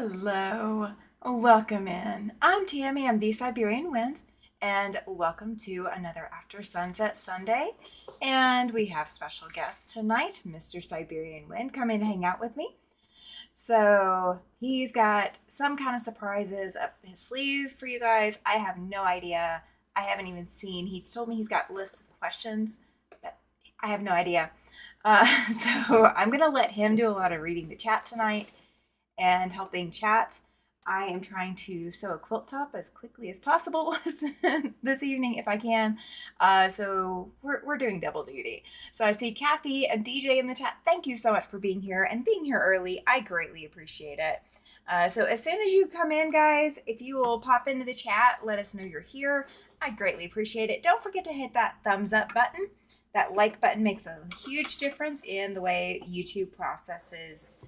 Hello, welcome in. I'm Tammy, I'm the Siberian Wind, and welcome to another After Sunset Sunday. And we have special guest tonight, Mr. Siberian Wind, coming to hang out with me. So he's got some kind of surprises up his sleeve for you guys. I have no idea. I haven't even seen. He's told me he's got lists of questions, but I have no idea. So I'm going to let him do a lot of reading the chat tonight and helping chat. I am trying to sew a quilt top as quickly as possible this evening if I can. So we're doing double duty. So I see Kathy and DJ in the chat. Thank you so much for being here and being here early. I greatly appreciate it. So as soon as you come in, guys, if you will pop into the chat, let us know you're here. I greatly appreciate it. Don't forget to hit that thumbs up button. That like button makes a huge difference in the way YouTube processes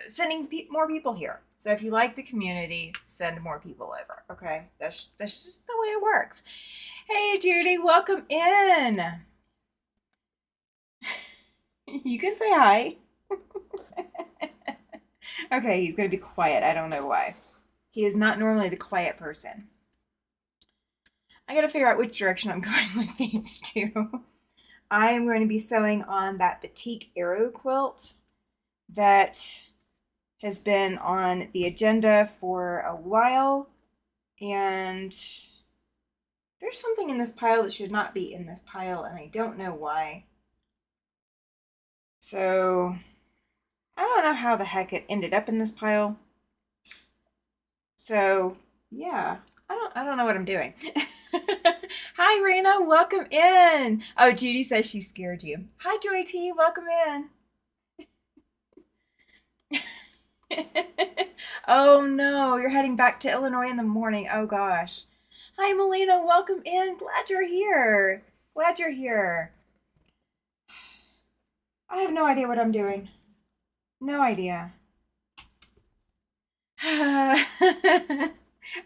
sending more people here. So if you like the community, send more people over. Okay, that's just the way it works. Hey Judy, welcome in. You can say hi. Okay, he's gonna be quiet. I don't know why. He is not normally the quiet person. I gotta figure out which direction I'm going with these two. I am going to be sewing on that batik arrow quilt that has been on the agenda for a while, and there's something in this pile that should not be in this pile, and I don't know why. So I don't know how the heck it ended up in this pile. So yeah, I don't know what I'm doing. Hi Raina, welcome in. Oh, Judy says she scared you. Hi Joy T, welcome in. Oh no, you're heading back to Illinois in the morning. Oh gosh. Hi Melina, welcome in. Glad you're here. Glad you're here. I have no idea what I'm doing. No idea.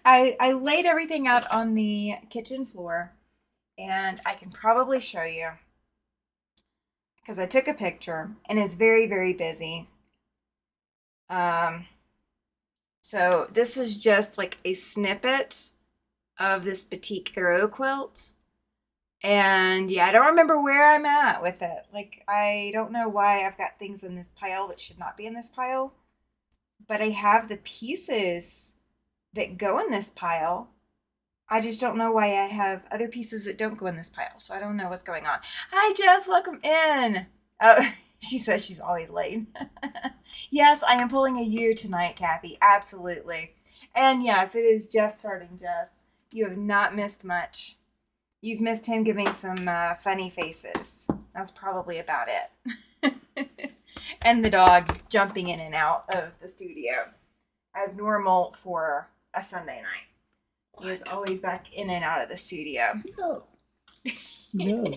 I laid everything out on the kitchen floor, and I can probably show you because I took a picture, and it's very, very busy. So this is just like a snippet of this batik arrow quilt. And yeah, I don't remember where I'm at with it. Like, I don't know why I've got things in this pile that should not be in this pile. But I have the pieces that go in this pile. I just don't know why I have other pieces that don't go in this pile. So I don't know what's going on. Hi, Jess. Welcome in. Oh, she says she's always late. Yes, I am pulling a U tonight, Kathy. Absolutely. And yes, it is just starting, Jess. You have not missed much. You've missed him giving some funny faces. That's probably about it. And the dog jumping in and out of the studio as normal for a Sunday night. He is always back in and out of the studio. No. No.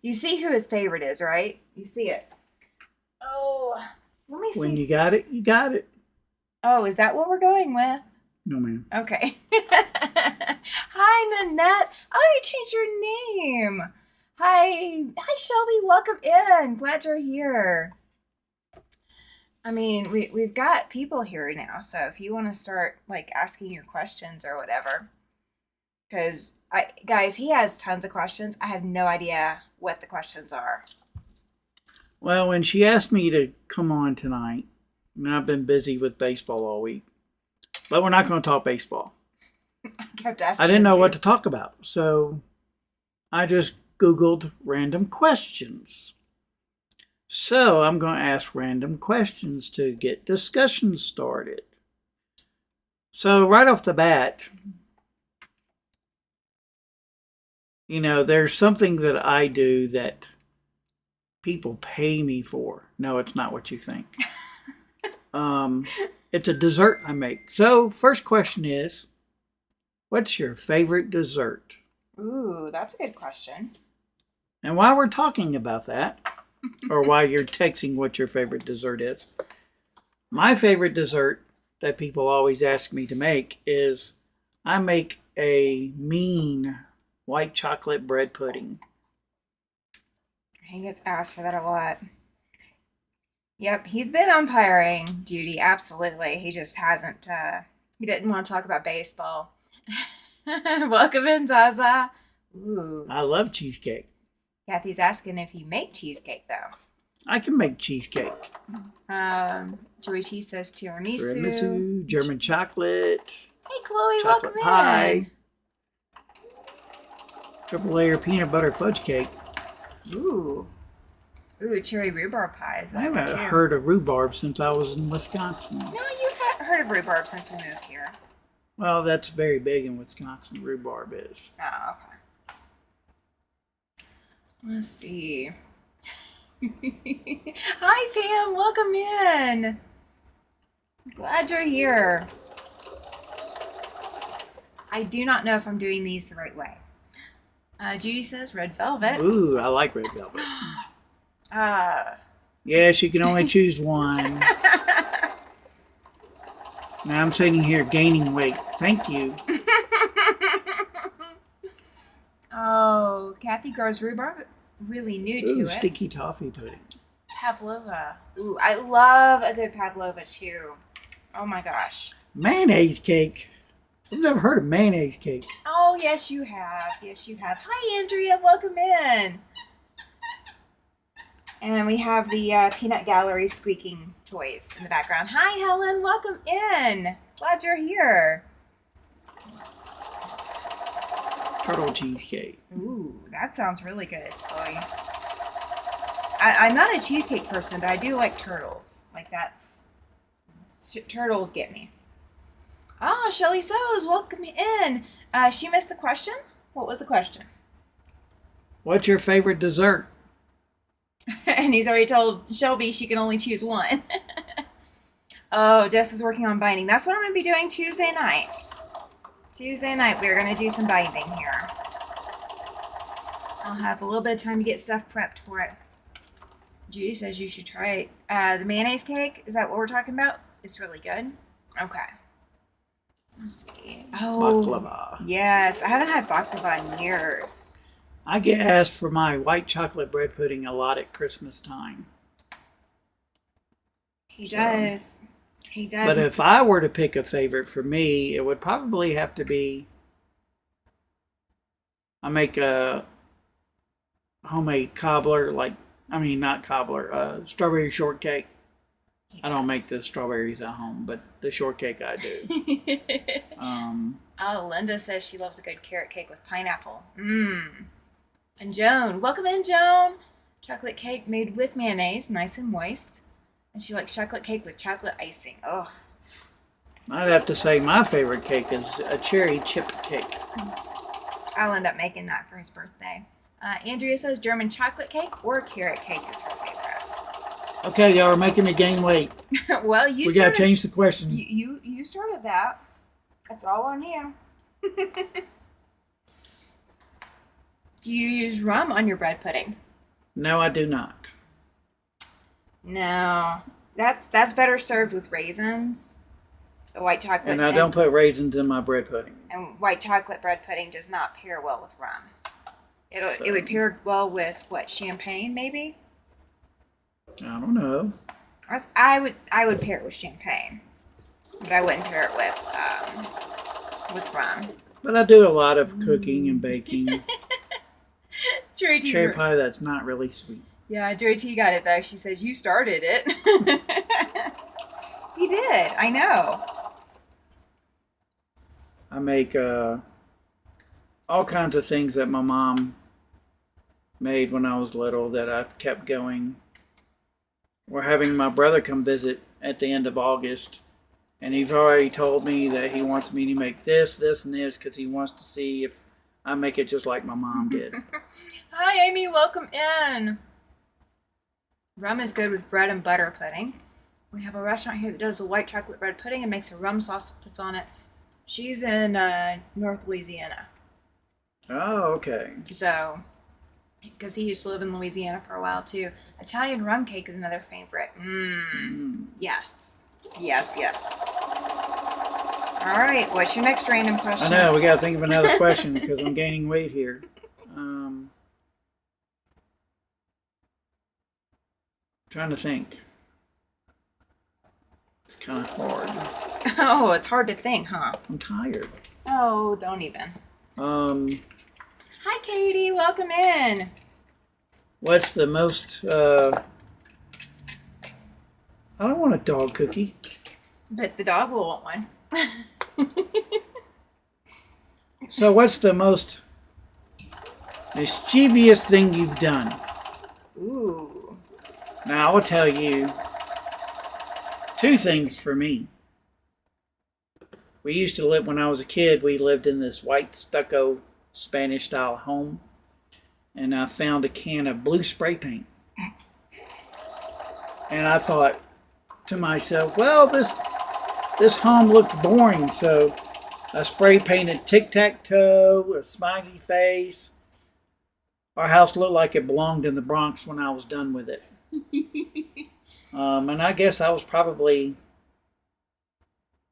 You see who his favorite is, right? You see it. Oh, let me see. When you got it, you got it. Oh, is that what we're going with? No, ma'am. Okay. Hi, Nanette. Oh, you changed your name. Hi, Shelby. Welcome in. Glad you're here. I mean, we've got people here now, so if you want to start like asking your questions or whatever, because guys, he has tons of questions. I have no idea what the questions are. Well, when she asked me to come on tonight, and I've been busy with baseball all week, but we're not going to talk baseball. I kept asking. I didn't know what to talk about, so I just Googled random questions. So I'm going to ask random questions to get discussion started. So right off the bat, there's something that I do that people pay me for. No, it's not what you think. It's a dessert I make. So first question is, what's your favorite dessert? Ooh, that's a good question. And while we're talking about that, or while you're texting what your favorite dessert is, my favorite dessert that people always ask me to make is I make a mean white chocolate bread pudding. He gets asked for that a lot. Yep, he's been umpiring duty, absolutely. He just hasn't, he didn't want to talk about baseball. Welcome in, Zaza. Ooh. I love cheesecake. Kathy's asking if you make cheesecake, though. I can make cheesecake. Joey T says tiramisu. Tiramisu, German chocolate. Hey, Chloe, Chocolate welcome pie. in. Triple layer peanut butter fudge cake. Ooh, cherry rhubarb pie. I haven't heard of rhubarb since I was in Wisconsin. No, you've heard of rhubarb since we moved here. Well, that's very big in Wisconsin. Rhubarb is. Oh, okay. Let's see. Hi, fam. Welcome in. Glad you're here. I do not know if I'm doing these the right way. Judy says red velvet. Ooh, I like red velvet. Yes, you can only choose one. Now I'm sitting here gaining weight. Thank you. Oh, Kathy grows rhubarb. Really new to Ooh, it. sticky toffee pudding. Pavlova. Ooh, I love a good pavlova too. Oh my gosh. Mayonnaise cake. I've never heard of mayonnaise cake. Oh, yes, you have. Yes, you have. Hi, Andrea. Welcome in. And we have the Peanut Gallery squeaking toys in the background. Hi, Helen. Welcome in. Glad you're here. Turtle cheesecake. Ooh, that sounds really good, Chloe. I'm not a cheesecake person, but I do like turtles. Like, turtles get me. Ah, Shelly Sows, welcome in. She missed the question. What was the question? What's your favorite dessert? And he's already told Shelby she can only choose one. Oh, Jess is working on binding. That's what I'm going to be doing Tuesday night. Tuesday night, we're going to do some binding here. I'll have a little bit of time to get stuff prepped for it. Judy says you should try it. The mayonnaise cake, is that what we're talking about? It's really good. Okay. Let's see. Oh, Baklava. yes. I haven't had baklava in years. I get asked for my white chocolate bread pudding a lot at Christmas time. He does. He does. But if I were to pick a favorite for me, it would probably have to be, I make a homemade cobbler, strawberry shortcake. I don't make the strawberries at home, but the shortcake I do. Oh, Linda says she loves a good carrot cake with pineapple. And Joan, welcome in, Joan. Chocolate cake made with mayonnaise, nice and moist. And she likes chocolate cake with chocolate icing. Oh. I'd have to say my favorite cake is a cherry chip cake. I'll end up making that for his birthday. Andrea says German chocolate cake or carrot cake is her favorite. Okay, y'all are making me gain weight. Well, we got to change the question. You started that. That's all on you. Do you use rum on your bread pudding? No, I do not. No, that's better served with raisins. The white chocolate. And I don't put raisins in my bread pudding. And white chocolate bread pudding does not pair well with rum. It would pair well with what, champagne maybe? I don't know. I would pair it with champagne, but I wouldn't pair it with rum. But I do a lot of cooking and baking. Cherry pie that's not really sweet. Yeah, Joy T got it though. She says you started it. He did. I know. I make all kinds of things that my mom made when I was little that I've kept going. We're having my brother come visit at the end of August, and he's already told me that he wants me to make this, this, and this because he wants to see if I make it just like my mom did. Hi, Amy. Welcome in. Rum is good with bread and butter pudding. We have a restaurant here that does a white chocolate bread pudding and makes a rum sauce that puts on it. She's in North Louisiana. Oh, okay. So, because he used to live in Louisiana for a while too. Italian rum cake is another favorite. Yes. Yes, yes. All right, what's your next random question? I know, we got to think of another question because I'm gaining weight here. Trying to think. It's kind of hard. Oh, it's hard to think, huh? I'm tired. Oh, don't even. Hi, Katie. Welcome in. What's the most, I don't want a dog cookie. But the dog will want one. So what's the most mischievous thing you've done? Ooh. Now, I will tell you two things for me. We used to live, when I was a kid, we lived in this white stucco Spanish style home. And I found a can of blue spray paint. And I thought to myself, well, this home looks boring. So I spray painted tic-tac-toe, a smiley face. Our house looked like it belonged in the Bronx when I was done with it. And I guess I was probably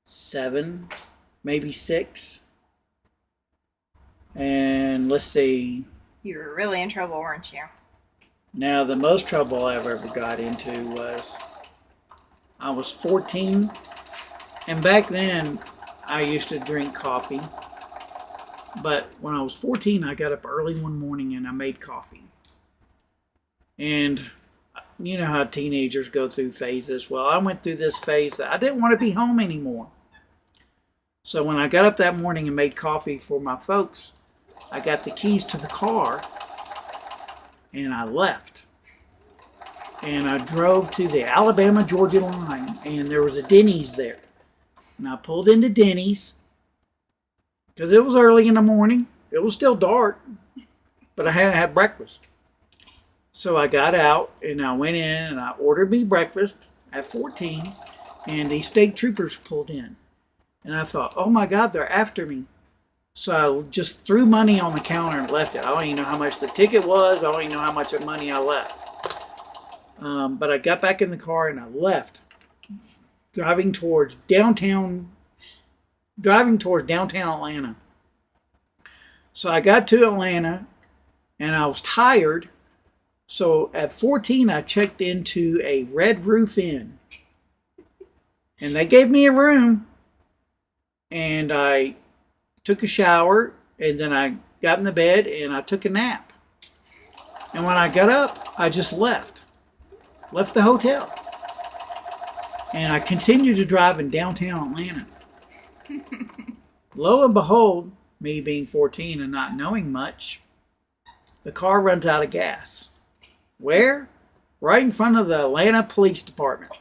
7, maybe 6. And let's see. You were really in trouble, weren't you? Now, the most trouble I've ever got into was I was 14. And back then, I used to drink coffee. But when I was 14, I got up early one morning and I made coffee. And you know how teenagers go through phases. Well, I went through this phase that I didn't want to be home anymore. So when I got up that morning and made coffee for my folks, I got the keys to the car and I left. And I drove to the Alabama-Georgia line and there was a Denny's there. And I pulled into Denny's because it was early in the morning. It was still dark, but I hadn't had breakfast. So I got out and I went in and I ordered me breakfast at 14 and these state troopers pulled in. And I thought, oh my God, they're after me. So I just threw money on the counter and left it. I don't even know how much the ticket was. I don't even know how much of money I left. But I got back in the car and I left, driving towards downtown Atlanta. So I got to Atlanta and I was tired. So at 14, I checked into a Red Roof Inn. And they gave me a room. And I took a shower. And then I got in the bed and I took a nap. And when I got up, I just left. Left the hotel. And I continued to drive in downtown Atlanta. Lo and behold, me being 14 and not knowing much, the car runs out of gas. Where? Right in front of the Atlanta Police Department.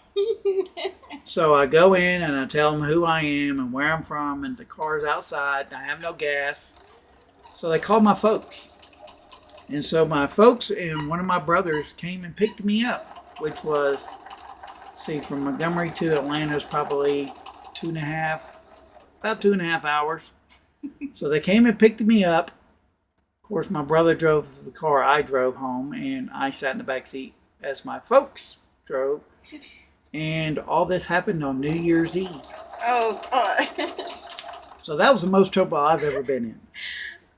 So I go in and I tell them who I am and where I'm from, and the car's outside and I have no gas. So they called my folks. And so my folks and one of my brothers came and picked me up, which was, from Montgomery to Atlanta is probably about 2.5 hours. So they came and picked me up. Of course, my brother drove the car I drove home, and I sat in the back seat as my folks drove. And all this happened on New Year's Eve. Oh, gosh. So that was the most trouble I've ever been in.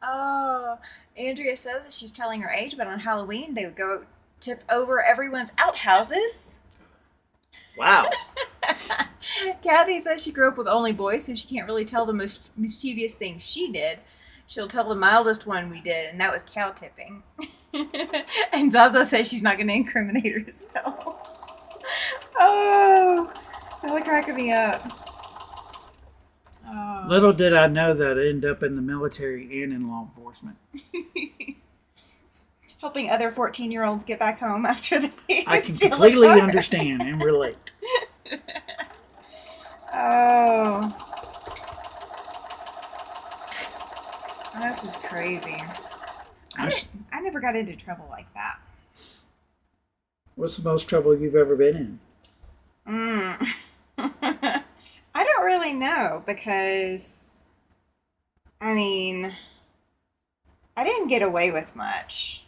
Oh, Andrea says that she's telling her age, but on Halloween, they would go tip over everyone's outhouses. Wow. Kathy says she grew up with only boys, so she can't really tell the most mischievous things she did. She'll tell the mildest one we did, and that was cow tipping. And Zaza says she's not going to incriminate herself. Oh, that's cracking me up. Oh. Little did I know that I'd end up in the military and in law enforcement. Helping other 14-year-olds get back home after they I can completely understand and relate. Oh. That's just crazy. I never got into trouble like that. What's the most trouble you've ever been in? I don't really know because, I mean, I didn't get away with much.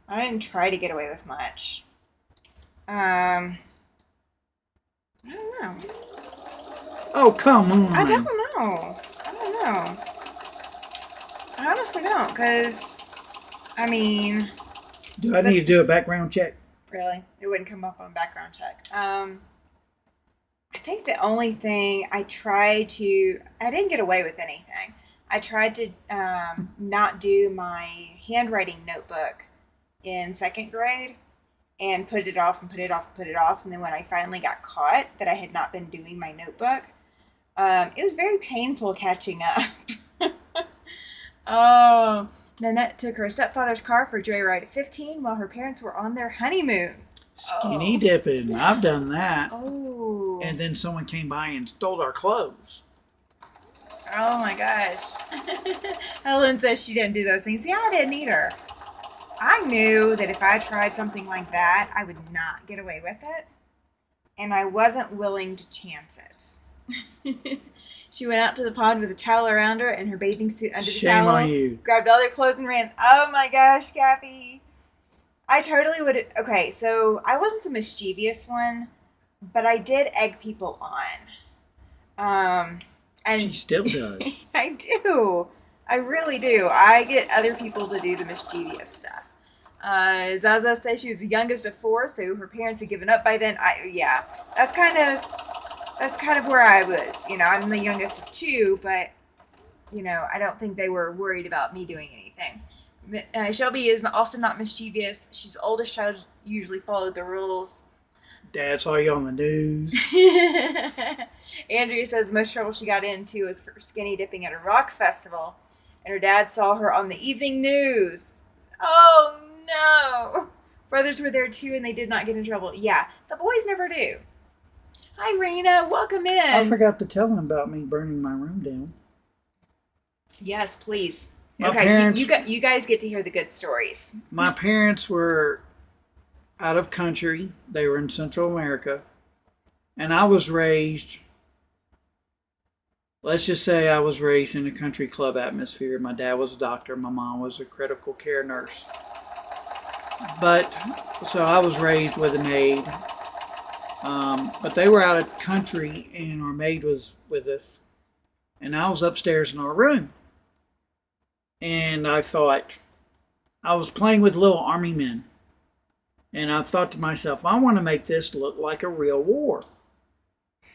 I didn't try to get away with much. I don't know. Oh, come on. I don't know. I honestly don't, because, I mean... Do I need to do a background check? Really? It wouldn't come up on a background check. I think the only thing I didn't get away with anything. I tried to not do my handwriting notebook in second grade and put it off and put it off and put it off. And then when I finally got caught that I had not been doing my notebook, it was very painful catching up. Oh, Nanette took her stepfather's car for a joyride at 15 while her parents were on their honeymoon. Skinny dipping. I've done that. Oh. And then someone came by and stole our clothes. Oh my gosh. Helen says she didn't do those things. See, I didn't either. I knew that if I tried something like that, I would not get away with it. And I wasn't willing to chance it. She went out to the pond with a towel around her and her bathing suit under the Shame towel. on you. Grabbed all their clothes and ran. Oh my gosh, Kathy. I totally would. Okay, so I wasn't the mischievous one, but I did egg people on. And She still does. I do. I really do. I get other people to do the mischievous stuff. Zaza says she was the youngest of 4, so her parents had given up by then. That's kind of where I was. You know, I'm the youngest of 2, but you know, I don't think they were worried about me doing anything. Shelby is also not mischievous. She's the oldest child, usually followed the rules. Dad saw you on the news. Andrea says the most trouble she got into was for skinny dipping at a rock festival, and her dad saw her on the evening news. Oh no! Brothers were there too, and they did not get in trouble. Yeah, the boys never do. Hi, Raina. Welcome in. I forgot to tell him about me burning my room down. Yes, please. My okay, parents, you guys get to hear the good stories. My parents were out of country. They were in Central America. And I was raised, let's just say I was raised in a country club atmosphere. My dad was a doctor. My mom was a critical care nurse. So I was raised with a maid. But they were out of country and our maid was with us. And I was upstairs in our room. And I thought, I was playing with little army men. And I thought to myself, I want to make this look like a real war.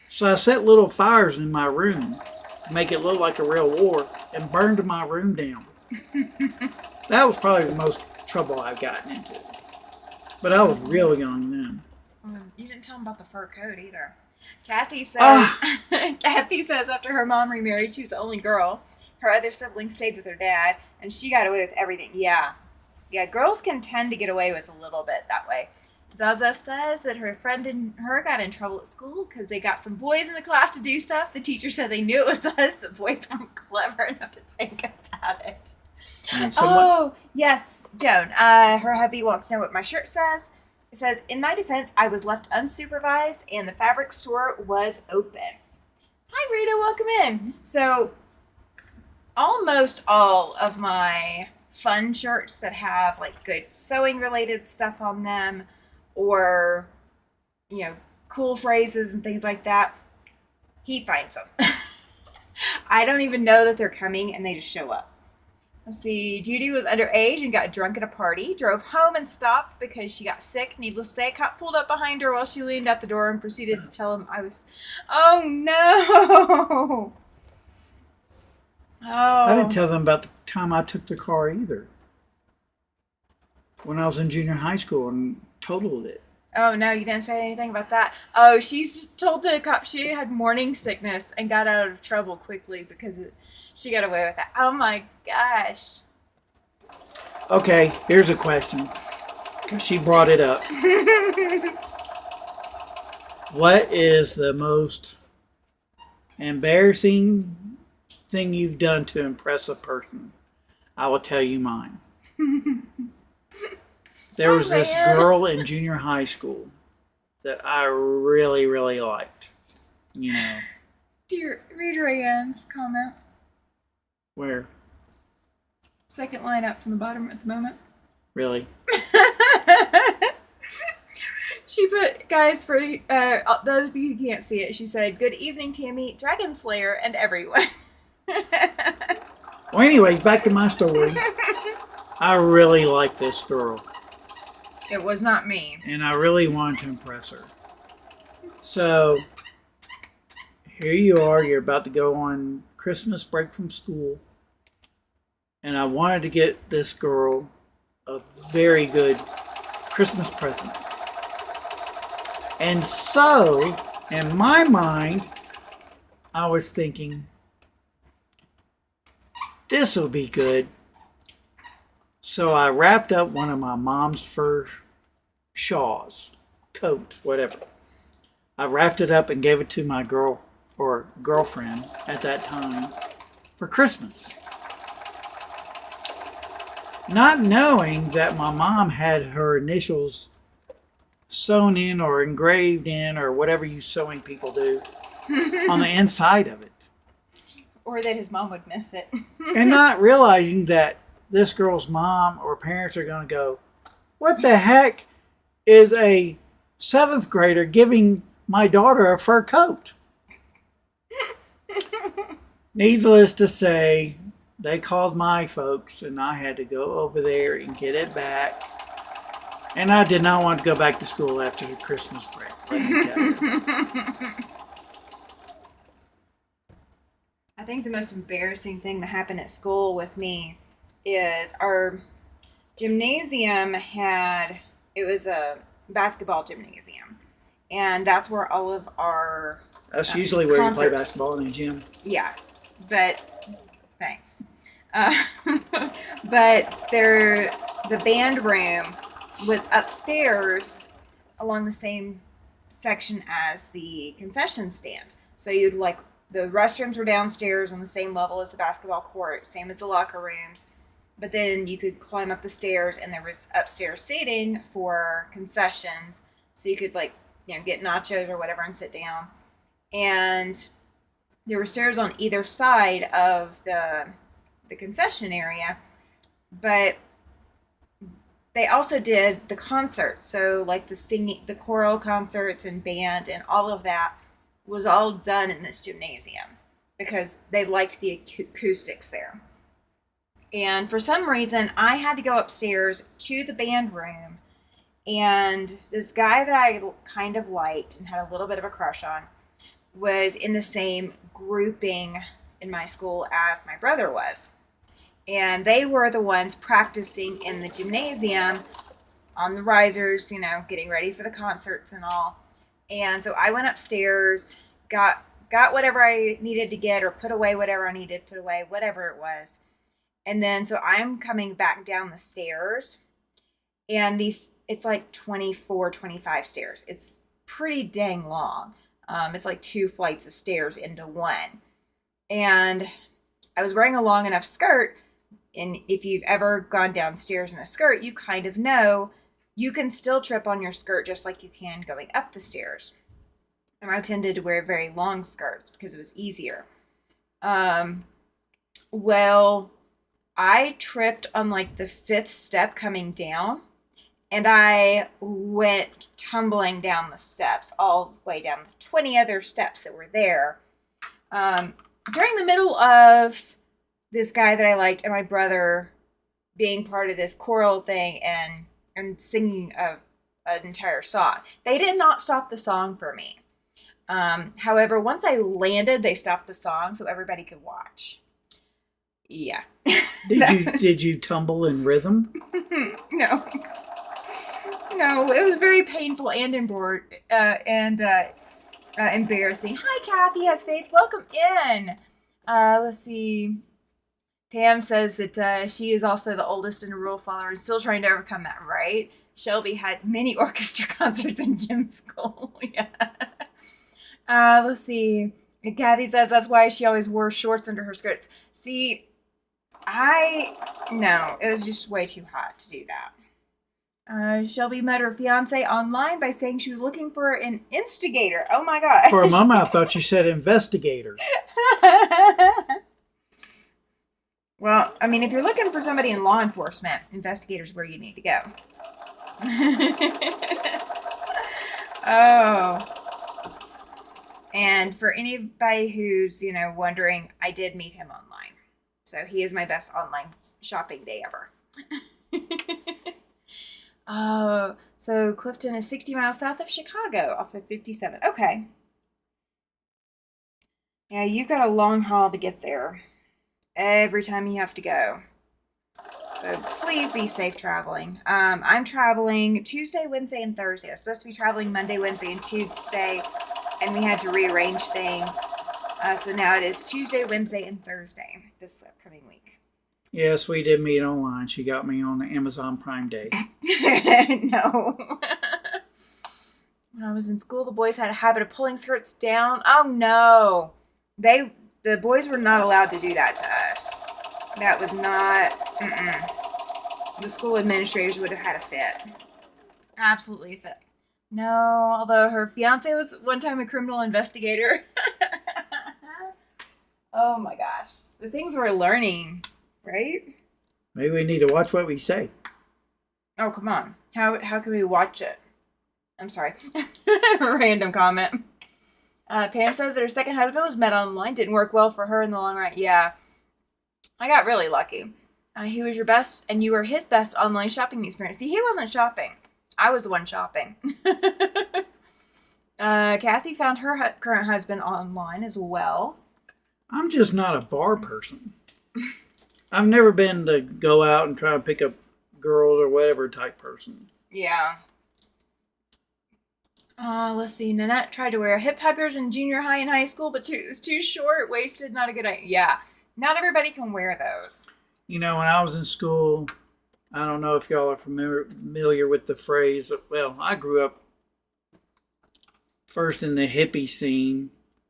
So I set little fires in my room to make it look like a real war and burned my room down. That was probably the most trouble I've gotten into. But I was real young then. You didn't tell them about the fur coat either. Kathy says, Kathy says after her mom remarried, she was the only girl. Her other siblings stayed with her dad, and she got away with everything. Yeah, girls can tend to get away with a little bit that way. Zaza says that her friend and her got in trouble at school because they got some boys in the class to do stuff. The teacher said they knew it was us. The boys weren't clever enough to think about it. Yes, Joan. Her hubby wants to know what my shirt says. It says, in my defense, I was left unsupervised and the fabric store was open. Hi, Rita. Welcome in. So, almost all of my fun shirts that have like good sewing related stuff on them or, you know, cool phrases and things like that, he finds them. I don't even know that they're coming and they just show up. Let's see. Judy was underage and got drunk at a party, drove home and stopped because she got sick. Needless to say, a cop pulled up behind her while she leaned out the door and proceeded to tell him I was... Oh, no! I didn't tell them about the time I took the car either. When I was in junior high school and totaled it. Oh, no, you didn't say anything about that. Oh, she told the cop she had morning sickness and got out of trouble quickly because she got away with that. Oh, my gosh. Okay, here's a question. Because she brought it up. What is the most embarrassing thing you've done to impress a person? I will tell you mine. There was this girl in junior high school that I really, really liked. You know. Read Rayanne's comment. Where? Second line up from the bottom at the moment. Really? She put, guys, for those of you who can't see it, she said, "Good evening, Tammy, Dragon Slayer, and everyone." Well, anyways, back to my story. I really liked this girl. It was not me. And I really wanted to impress her. So, here you are, you're about to go on Christmas break from school, and I wanted to get this girl a very good Christmas present. And so, in my mind, I was thinking, this will be good. So I wrapped up one of my mom's fur shawls, coat, whatever. I wrapped it up and gave it to my girlfriend at that time for Christmas. Not knowing that my mom had her initials sewn in or engraved in or whatever you sewing people do on the inside of it. Or that his mom would miss it. And not realizing that this girl's mom or parents are going to go, what the heck is a 7th grader giving my daughter a fur coat? Needless to say, they called my folks and I had to go over there and get it back. And I did not want to go back to school after the Christmas break. Let me tell you. I think the most embarrassing thing that happened at school with me is our gymnasium it was a basketball gymnasium. And that's where all of our That's usually where concerts. you play basketball in the gym. Yeah, but thanks. But the band room was upstairs along the same section as the concession stand. So the restrooms were downstairs on the same level as the basketball court, same as the locker rooms. But then you could climb up the stairs and there was upstairs seating for concessions. So you could get nachos or whatever and sit down. And there were stairs on either side of the concession area, but they also did the concerts. So the singing, the choral concerts and band and all of that was all done in this gymnasium because they liked the acoustics there. And for some reason, I had to go upstairs to the band room, and this guy that I kind of liked and had a little bit of a crush on was in the same grouping in my school as my brother was. And they were the ones practicing in the gymnasium on the risers, getting ready for the concerts and all. And so I went upstairs, got whatever I needed to get or put away whatever I needed to put away, whatever it was. And then so I'm coming back down the stairs, and it's like 24, 25 stairs. It's pretty dang long. It's like 2 flights of stairs into one. And I was wearing a long enough skirt, and if you've ever gone downstairs in a skirt, you kind of know you can still trip on your skirt just like you can going up the stairs. And I tended to wear very long skirts because it was easier. Well, I tripped on the 5th step coming down, and I went tumbling down the steps, all the way down the 20 other steps that were there. During the middle of this guy that I liked and my brother being part of this choral thing and singing an entire song. They did not stop the song for me. However, once I landed, they stopped the song so everybody could watch. Yeah. Did you tumble in rhythm? No, it was very painful and embarrassing. Hi, Kathy. Yes, Faith. Welcome in. Let's see. Pam says that she is also the oldest and a rule follower and still trying to overcome that, right? Shelby had many orchestra concerts in gym school. Yeah. Let's see. And Kathy says that's why she always wore shorts under her skirts. See, no, it was just way too hot to do that. Shelby met her fiance online by saying she was looking for an instigator. Oh my gosh. For a moment, I thought you said investigator. Well, I mean, if you're looking for somebody in law enforcement, investigator's where you need to go. Oh. And for anybody who's, wondering, I did meet him online. So he is my best online shopping day ever. Oh, so Clifton is 60 miles south of Chicago off of 57. Okay. Yeah, you've got a long haul to get there. Every time you have to go. So please be safe traveling. I'm traveling Tuesday, Wednesday, and Thursday. I was supposed to be traveling Monday, Wednesday, and Tuesday, and we had to rearrange things. So now it is Tuesday, Wednesday, and Thursday this upcoming week. Yes, we did meet online. She got me on the Amazon Prime Day. No. When I was in school, the boys had a habit of pulling skirts down. Oh no. The boys were not allowed to do that to us. That was not, the school administrators would have had a fit. Absolutely a fit. No, although her fiance was one time a criminal investigator. Oh my gosh. The things we're learning, right? Maybe we need to watch what we say. Oh, come on. How can we watch it? I'm sorry. Random comment. Pam says that her second husband was met online. Didn't work well for her in the long run. Yeah. I got really lucky. He was your best, and you were his best online shopping experience. See, he wasn't shopping. I was the one shopping. Kathy found her current husband online as well. I'm just not a bar person. I've never been to go out and try to pick up girls or whatever type person. Yeah. Let's see. Nanette tried to wear hip huggers in junior high and high school, but it was too short, waisted, not a good idea. Yeah. Not everybody can wear those. You know, when I was in school, I don't know if y'all are familiar with the phrase. Well, I grew up first in the hippie scene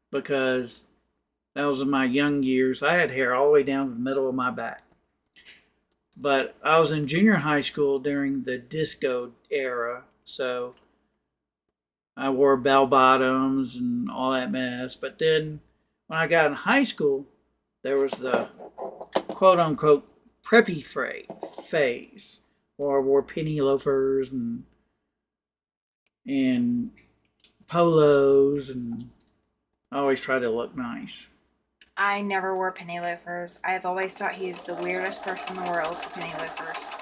because that was in my young years. I had hair all the way down to the middle of my back. But I was in junior high school during the disco era, so I wore bell bottoms and all that mess. But then when I got in high school, there was the quote unquote preppy phase, where I wore penny loafers and polos, and I always tried to look nice. I never wore penny loafers. I've always thought he's the weirdest person in the world for penny loafers.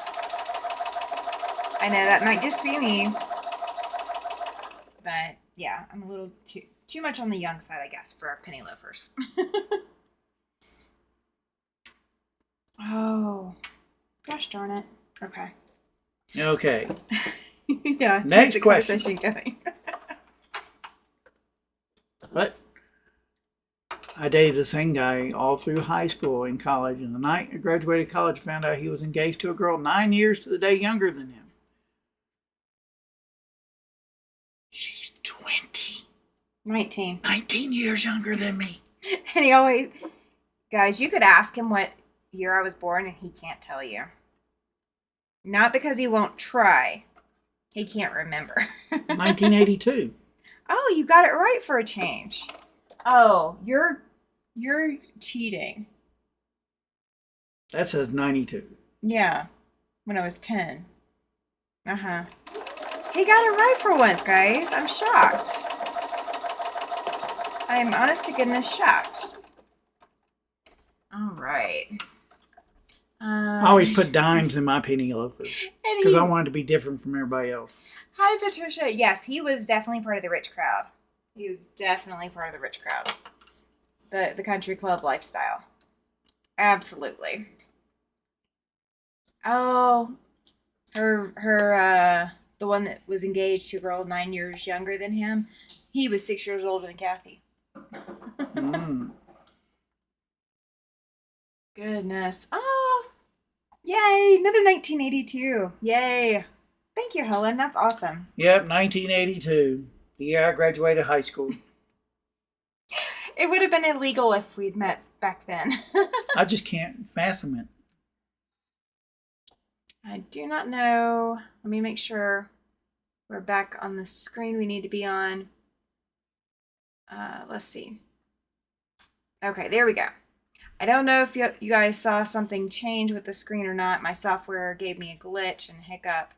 I know that might just be me. But yeah, I'm a little too much on the young side, I guess, for penny loafers. Oh, gosh darn it. Okay. Okay. Yeah. Next the question. Conversation going. But I dated the same guy all through high school and college. And the night I graduated college, I found out he was engaged to a girl 9 years to the day younger than him. She's 20. 19. 19 years younger than me. And he always, guys, you could ask him what year I was born and he can't tell you. Not because he won't try. He can't remember. 1982. Oh, you got it right for a change. Oh, you're cheating. That says 92. Yeah, when I was 10. Uh-huh. He got it right for once, guys. I'm shocked. I'm honest to goodness shocked. All right. I always put dimes in my penny loafers because I wanted to be different from everybody else. Hi, Patricia. Yes, he was definitely part of the rich crowd. He was definitely part of the rich crowd. The country club lifestyle. Absolutely. Oh, the one that was engaged to a girl 9 years younger than him, he was 6 years older than Kathy. Goodness. Oh, yay. Another 1982. Yay. Thank you, Helen. That's awesome. Yep, 1982. The year I graduated high school. It would have been illegal if we'd met back then. I just can't fathom it. I do not know. Let me make sure we're back on the screen we need to be on. Let's see. Okay, there we go. I don't know if you guys saw something change with the screen or not. My software gave me a glitch and a hiccup.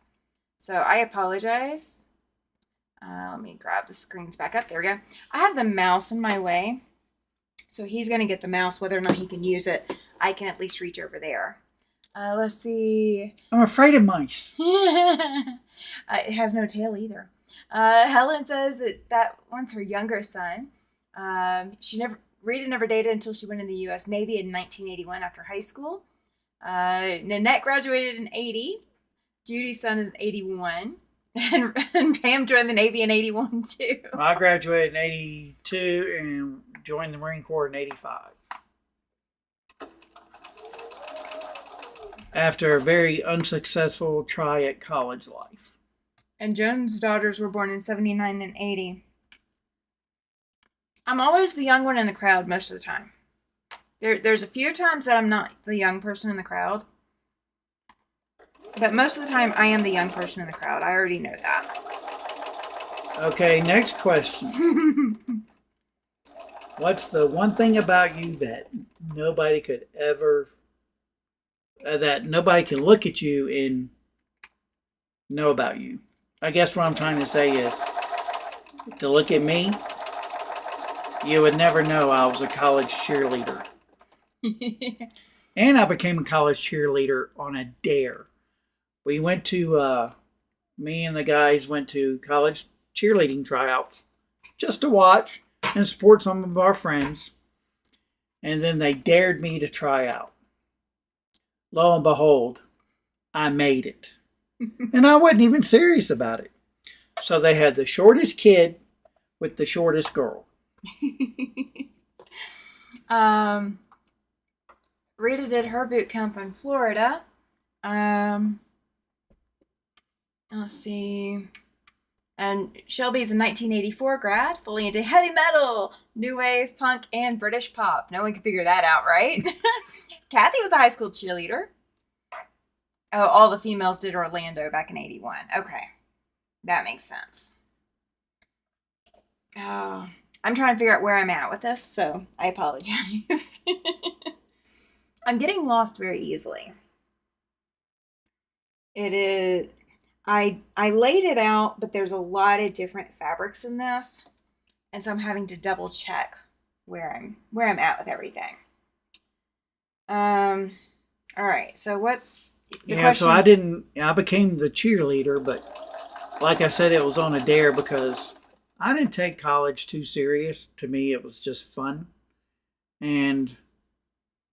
So I apologize. Let me grab the screens back up. There we go. I have the mouse in my way. So he's going to get the mouse. Whether or not he can use it, I can at least reach over there. Let's see. I'm afraid of mice. It has no tail either. Helen says that one's her younger son. She never Rita never dated until she went in the U.S. Navy in 1981 after high school. Nanette graduated in 80. Judy's son is 81. And Pam joined the Navy in 81 too. I graduated in 82 and joined the Marine Corps in 85. After a very unsuccessful try at college life. And Joan's daughters were born in 79 and 80. I'm always the young one in the crowd most of the time. There's a few times that I'm not the young person in the crowd. But most of the time, I am the young person in the crowd. I already know that. Okay, next question. What's the one thing about you that nobody could ever... that nobody can look at you and know about you? I guess what I'm trying to say is, to look at me, you would never know I was a college cheerleader. And I became a college cheerleader on a dare. We went to, me and the guys went to college cheerleading tryouts just to watch and support some of our friends. And then they dared me to try out. Lo and behold, I made it. And I wasn't even serious about it. So they had the shortest kid with the shortest girl. Rita did her boot camp in Florida. Let's see. And Shelby's a 1984 grad, fully into heavy metal, new wave, punk, and British pop. No one can figure that out, right? Kathy was a high school cheerleader. Oh, all the females did Orlando back in 81. Okay. That makes sense. Oh, I'm trying to figure out where I'm at with this, so I apologize. I'm getting lost very easily. It is... I laid it out, but there's a lot of different fabrics in this, and so I'm having to double check where I'm at with everything. All right. So what's the question? So I became the cheerleader, but like I said, it was on a dare because I didn't take college too serious. To me, it was just fun, and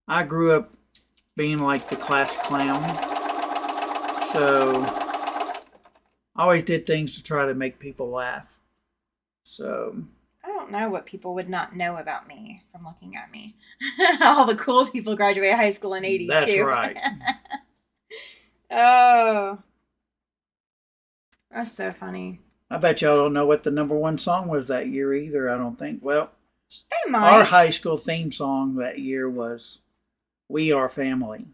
I grew up being like the class clown, so I always did things to try to make people laugh. So I don't know what people would not know about me from looking at me. All the cool people graduated high school in 82. That's right. Oh. That's so funny. I bet y'all don't know what the #1 song was that year either, I don't think. Well, they might. Our high school theme song that year was We Are Family.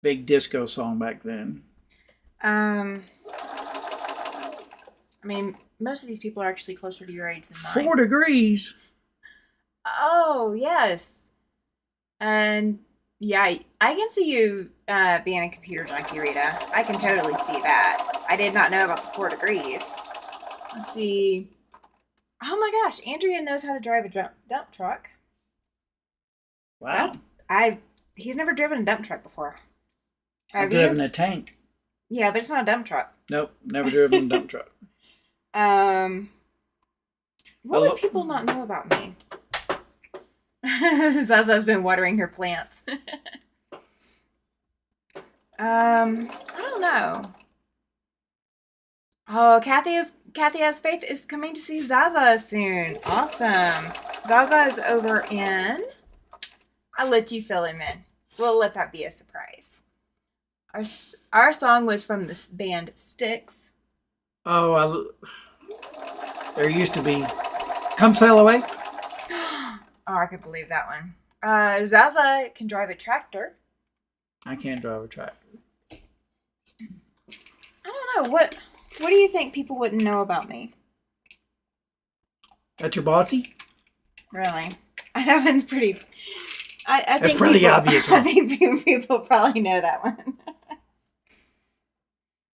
Big disco song back then. I mean, most of these people are actually closer to your age than mine. 4 degrees. Oh, yes. And yeah, I can see you being a computer junkie, Rita. I can totally see that. I did not know about the 4 degrees. Let's see. Oh my gosh, Andrea knows how to drive a dump truck. Wow. He's never driven a dump truck before. I've driven a tank. Yeah, but it's not a dump truck. Nope, never driven a dump truck. What would people not know about me? Zaza's been watering her plants. I don't know. Oh, Kathy Has Faith is coming to see Zaza soon. Awesome. Zaza is over in... I'll let you fill him in. We'll let that be a surprise. Our song was from the band Styx. Oh, there used to be Come Sail Away. Oh, I could believe that one. Zaza can drive a tractor. I can't drive a tractor. I don't know. What do you think people wouldn't know about me? That you're bossy? Really? That one's pretty... I That's think pretty people, obvious. I think people probably know that one.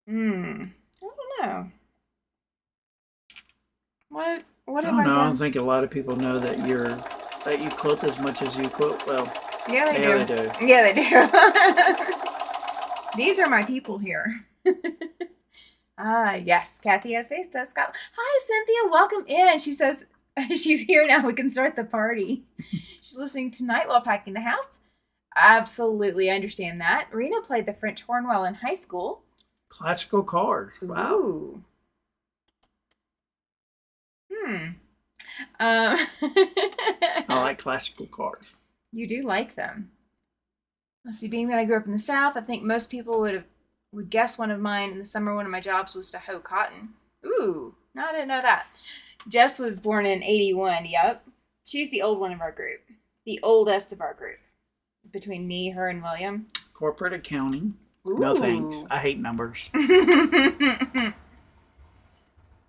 I don't know. What have I done? I don't think a lot of people know that you quilt as much as you quilt. Well, yeah, they do. They do. Yeah, they do. These are my people here. Yes, Kathy Has Faith does Scotland. Hi, Cynthia. Welcome in. She says She's here now. We can start the party. She's listening tonight while packing the house. Absolutely understand that. Rena played the French horn while in high school. Classical cars. Wow. Ooh. I like classical cars. You do like them. Let's see. Being that I grew up in the South, I think most people would guess one of mine. In the summer, one of my jobs was to hoe cotton. Ooh, no, I didn't know that. Jess was born in 81. Yep. She's the old one of our group. The oldest of our group. Between me, her, and William. Corporate accounting. Ooh. No thanks. I hate numbers.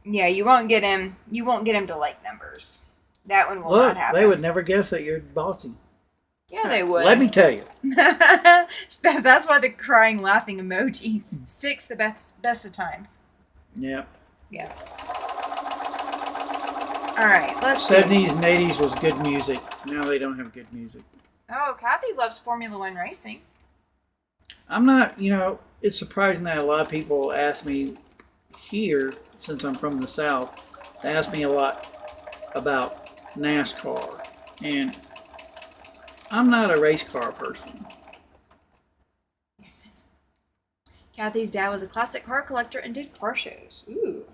Yeah, you won't get him to like numbers. That one will not happen. They would never guess that you're bossy. Yeah, they would. Let me tell you. That's why the crying, laughing emoji sticks the best of times. Yep. Yeah. All right, let's 70s and 80s was good music. Now they don't have good music. Oh, Kathy loves Formula One racing. I'm not, it's surprising that a lot of people ask me here, since I'm from the South, they ask me a lot about NASCAR. And I'm not a race car person. Yes, it. Kathy's dad was a classic car collector and did car shows. Ooh.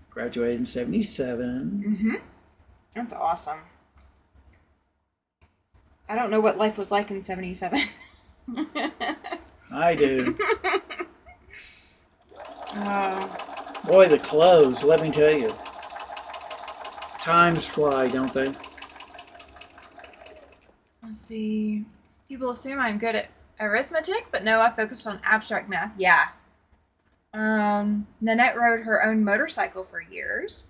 Graduated in 77. Mm-hmm. That's awesome. I don't know what life was like in 77. I do. Oh. Boy, the clothes, let me tell you. Times fly, don't they? Let's see. People assume I'm good at arithmetic, but no, I focused on abstract math. Yeah. Nanette rode her own motorcycle for years.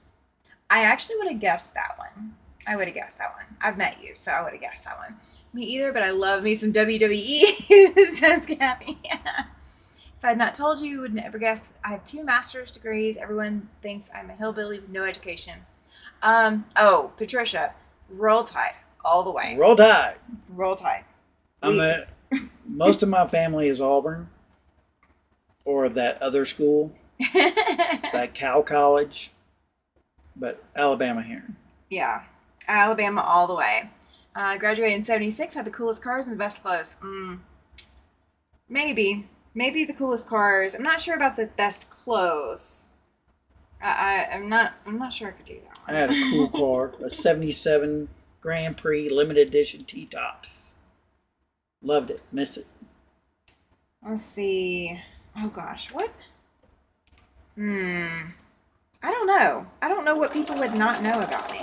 I actually would have guessed that one. I've met you, so I would have guessed that one. Me either, but I love me some WWE, says Kathy. If I had not told you, you would never guess. I have 2 master's degrees. Everyone thinks I'm a hillbilly with no education. Patricia, roll tide all the way. Roll Tide. Roll tide. Most of my family is Auburn or that other school, that Cal College, but Alabama here. Yeah, Alabama all the way. Graduated in 76, had the coolest cars and the best clothes. Maybe the coolest cars. I'm not sure about the best clothes. I'm not sure I could do that one. I had a cool car, a 77 Grand Prix limited edition T-tops. Loved it. Missed it. Let's see. Oh gosh, what? I don't know. I don't know what people would not know about me.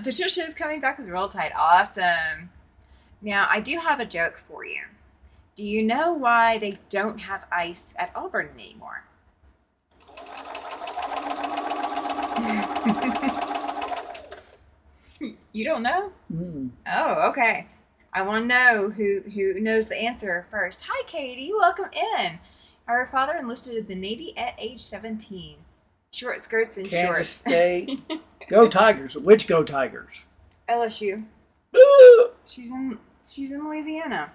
Patricia is coming back with Roll Tide. Awesome. Now, I do have a joke for you. Do you know why they don't have ice at Auburn anymore? You don't know? Oh, okay. I want to know who knows the answer first. Hi, Katie. Welcome in. Our father enlisted in the Navy at age 17. Short skirts and Kansas shorts. State. Go Tigers. Which Go Tigers? LSU. She's in Louisiana.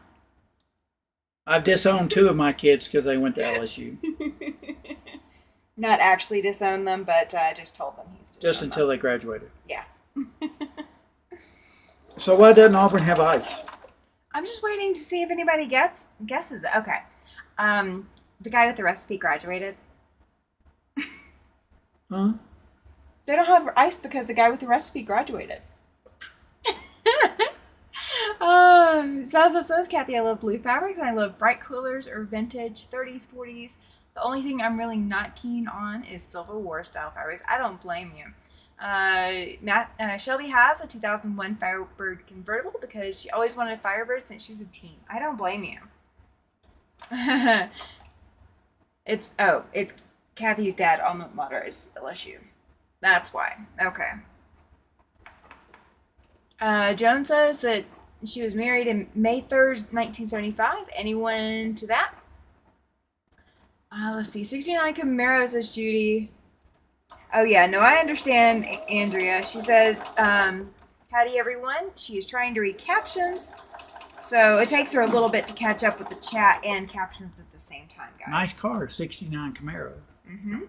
I've disowned 2 of my kids because they went to LSU. Not actually disowned them, but just told them he's disowned Just until they graduated. Yeah. So why doesn't Auburn have ice? I'm just waiting to see if anybody guesses it. Okay. The guy with the recipe graduated. Huh? They don't have ice because the guy with the recipe graduated. Says Kathy, I love blue fabrics and I love bright coolers or vintage 30s, 40s. The only thing I'm really not keen on is Civil War style fabrics. I don't blame you. Shelby has a 2001 Firebird convertible because she always wanted a Firebird since she was a teen. I don't blame you. It's Kathy's dad alma mater is LSU. That's why. Okay. Joan says that she was married in May 3rd, 1975. Anyone to that? Let's see. 69 Camaro, says Judy. Oh, yeah. No, I understand, Andrea. She says, howdy, everyone. She is trying to read captions. So it takes her a little bit to catch up with the chat and captions at the same time, guys. Nice car, 69 Camaro. Mm-hmm.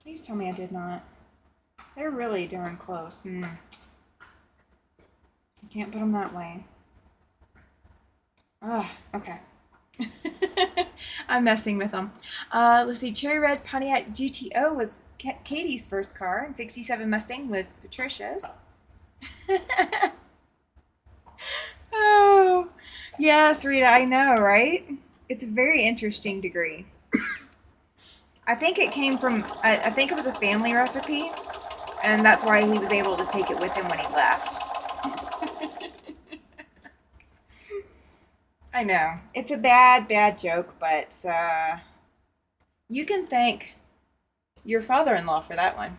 Please tell me I did not. They're really darn close. I can't put them that way. Okay. I'm messing with them. Let's see. Cherry Red Pontiac GTO was Katie's first car, and 67 Mustang was Patricia's. Oh, yes, Rita, I know, right? It's a very interesting degree. I think it came from, I think it was a family recipe, and that's why he was able to take it with him when he left. I know. It's a bad joke, but you can thank your father-in-law for that one.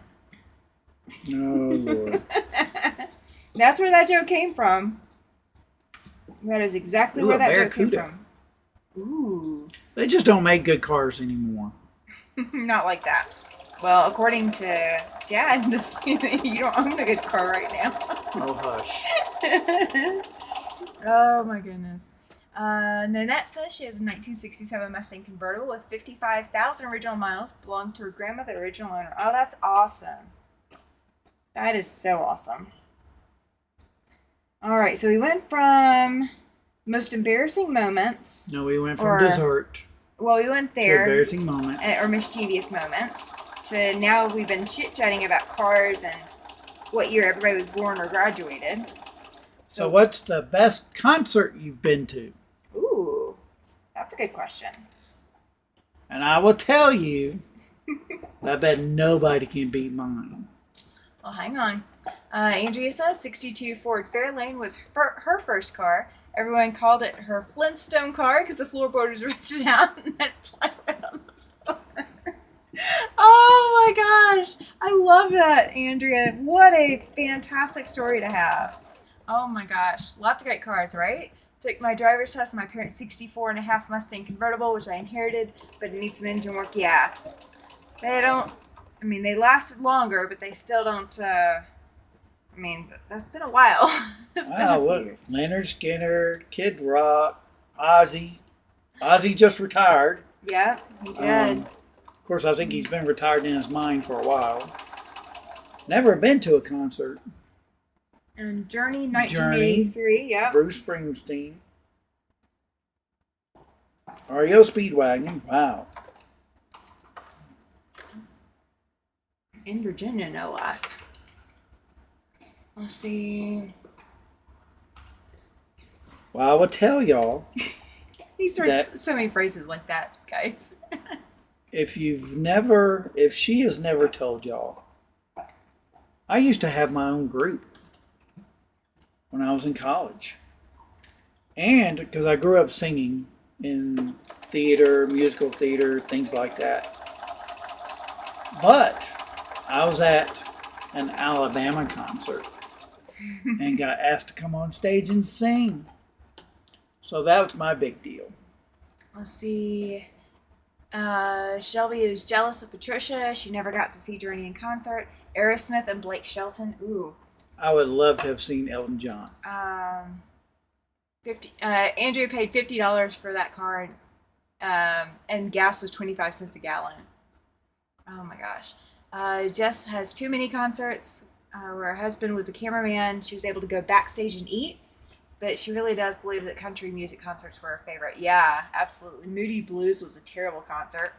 Oh, Lord. That's where that joke came from. That is exactly where that joke came from. Ooh. They just don't make good cars anymore. Not like that. Well, according to Dad, you don't own a good car right now. Oh, hush. Oh, my goodness. Nanette says she has a 1967 Mustang convertible with 55,000 original miles, belonged to her grandmother, original owner. Oh, that's awesome. That is so awesome. All right, so we went from most embarrassing moments. No, we went from dessert. Well, we went there. To embarrassing moments. Or mischievous moments. To now we've been chit-chatting about cars and what year everybody was born or graduated. So what's the best concert you've been to? Ooh, that's a good question. And I will tell you, I bet nobody can beat mine. Well, hang on. Andrea says 62 Ford Fairlane was her first car. Everyone called it her Flintstone car because the floorboard was rusted out and had plywood on the floor. Oh my gosh. I love that, Andrea. What a fantastic story to have. Oh my gosh. Lots of great cars, right? Took my driver's test in my parents' 64 and a half Mustang convertible, which I inherited, but it needs some engine work. Yeah. They lasted longer, but they still don't, that's been a while. It's been a few years. Leonard Skinner, Kid Rock, Ozzy. Ozzy just retired. Yeah, he did. Of course, I think he's been retired in his mind for a while. Never been to a concert. And Journey, 1983, yeah. Bruce Springsteen. REO Speedwagon, wow. In Virginia, no less. Let's see. Well, I will tell y'all. He starts so many phrases like that, guys. If she has never told y'all, I used to have my own group when I was in college. And because I grew up singing in theater, musical theater, things like that. But I was at an Alabama concert and got asked to come on stage and sing. So that was my big deal. Let's see. Shelby is jealous of Patricia. She never got to see Journey in concert. Aerosmith and Blake Shelton. Ooh. I would love to have seen Elton John. Andrea paid $50 for that car, and gas was 25 cents a gallon. Oh my gosh. Jess has too many concerts where her husband was the cameraman. She was able to go backstage and eat, but she really does believe that country music concerts were her favorite. Yeah, absolutely. Moody Blues was a terrible concert.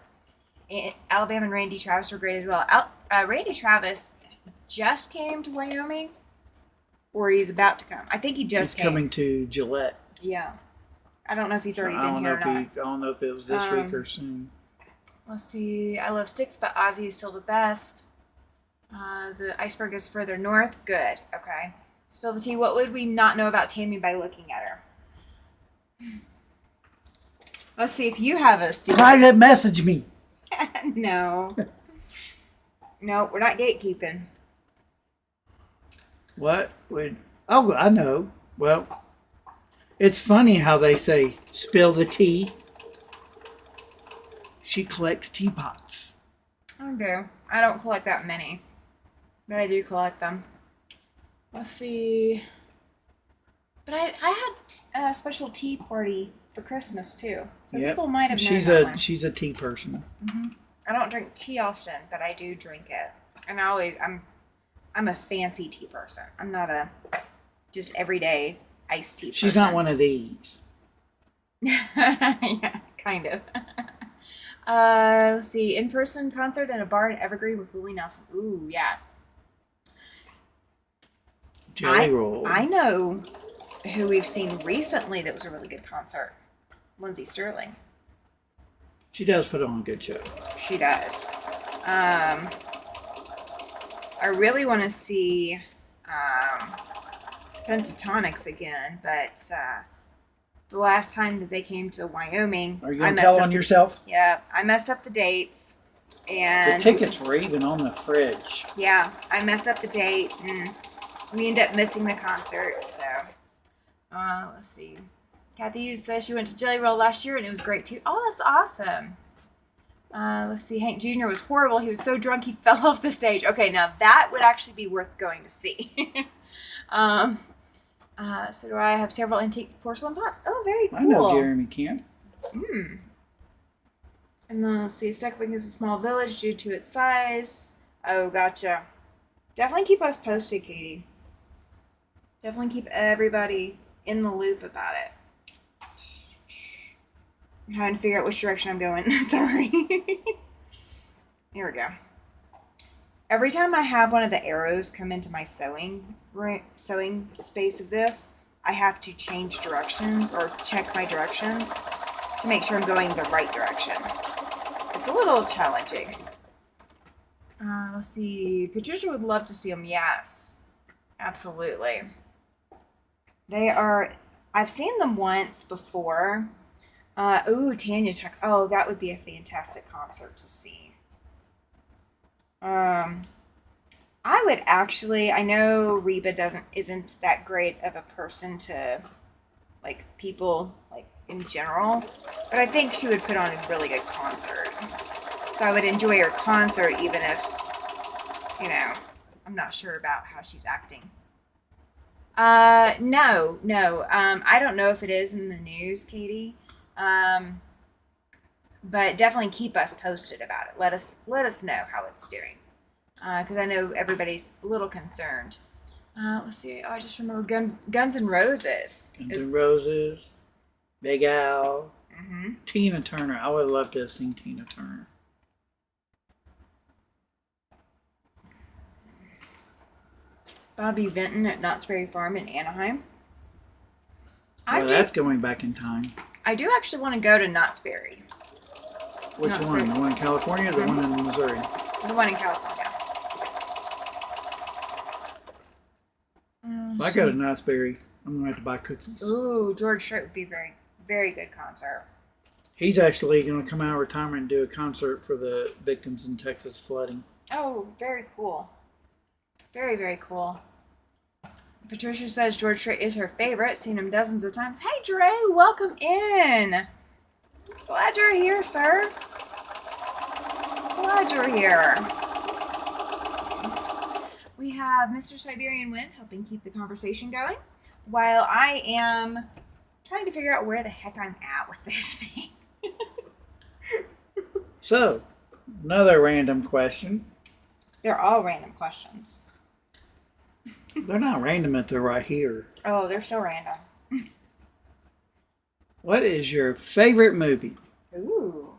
And Alabama and Randy Travis were great as well. Randy Travis just came to Wyoming, or he's about to come. I think he just came. He's coming to Gillette. Yeah. I don't know if he's already been here or not. I don't know if it was this week or soon. Let's see. I love Styx, but Ozzy is still the best. The iceberg is further north. Good. Okay. Spill the tea. What would we not know about Tammy by looking at her? Let's see if you have a secret. Private message me. No. No, we're not gatekeeping. What would... Oh, I know. Well, it's funny how they say, spill the tea. She collects teapots. Okay. I don't collect that many, but I do collect them. Let's see. But I had a special tea party for Christmas too, so people might have known that one. She's a tea person. Mm-hmm. I don't drink tea often, but I do drink it. And I'm a fancy tea person. I'm not a just everyday iced tea person. She's not one of these. Yeah, kind of. Let's see. In-person concert in a bar in Evergreen with Willie Nelson. Ooh, yeah. Jelly roll. I know who we've seen recently that was a really good concert. Lindsay Sterling. She does put on a good show. She does. I really want to see Pentatonics again, but the last time that they came to Wyoming, Are you going to tell on yourself? Yeah, I messed up the dates. And the tickets were even on the fridge. Yeah, I messed up the date, and we ended up missing the concert. So, let's see. Kathy says she went to Jelly Roll last year, and it was great too. Oh, that's awesome. Let's see. Hank Jr. was horrible. He was so drunk he fell off the stage. Okay, now that would actually be worth going to see. So do I have several antique porcelain pots? Oh, very cool. I know Jeremy Camp. And then let's see. Steckling is a small village due to its size. Oh, gotcha. Definitely keep us posted, Katie. Definitely keep everybody in the loop about it. I'm having to figure out which direction I'm going. Sorry. Here we go. Every time I have one of the arrows come into my sewing space of this, I have to change directions or check my directions to make sure I'm going the right direction. It's a little challenging. Let's see. Patricia would love to see them. Yes, absolutely. They are. I've seen them once before. Ooh, Tanya Tuck. Oh, that would be a fantastic concert to see. I would actually. I know Reba isn't that great of a person to like people like in general, but I think she would put on a really good concert. So I would enjoy her concert even if, I'm not sure about how she's acting. No. I don't know if it is in the news, Katie. But definitely keep us posted about it. Let us know how it's doing. Because I know everybody's a little concerned. Let's see. Oh, I just remember Guns N' Roses. Guns N' Roses, Big Al, Tina Turner. I would love to have seen Tina Turner. Bobby Vinton at Knott's Berry Farm in Anaheim. Well, that's going back in time. I do actually want to go to Knott's Berry. Which one? The one in California or the one in Missouri? The one in California. If I go to Knott's Berry, I'm going to have to buy cookies. Ooh, George Strait would be very, very good concert. He's actually going to come out of retirement and do a concert for the victims in Texas flooding. Oh, very cool. Very, very cool. Patricia says George Strait is her favorite. Seen him dozens of times. Hey, Drew, welcome in. Glad you're here, sir. Glad you're here. We have Mr. Siberian Wind helping keep the conversation going while I am trying to figure out where the heck I'm at with this thing. So, another random question. They're all random questions. They're not random if they're right here. Oh, they're so random. What is your favorite movie? Ooh.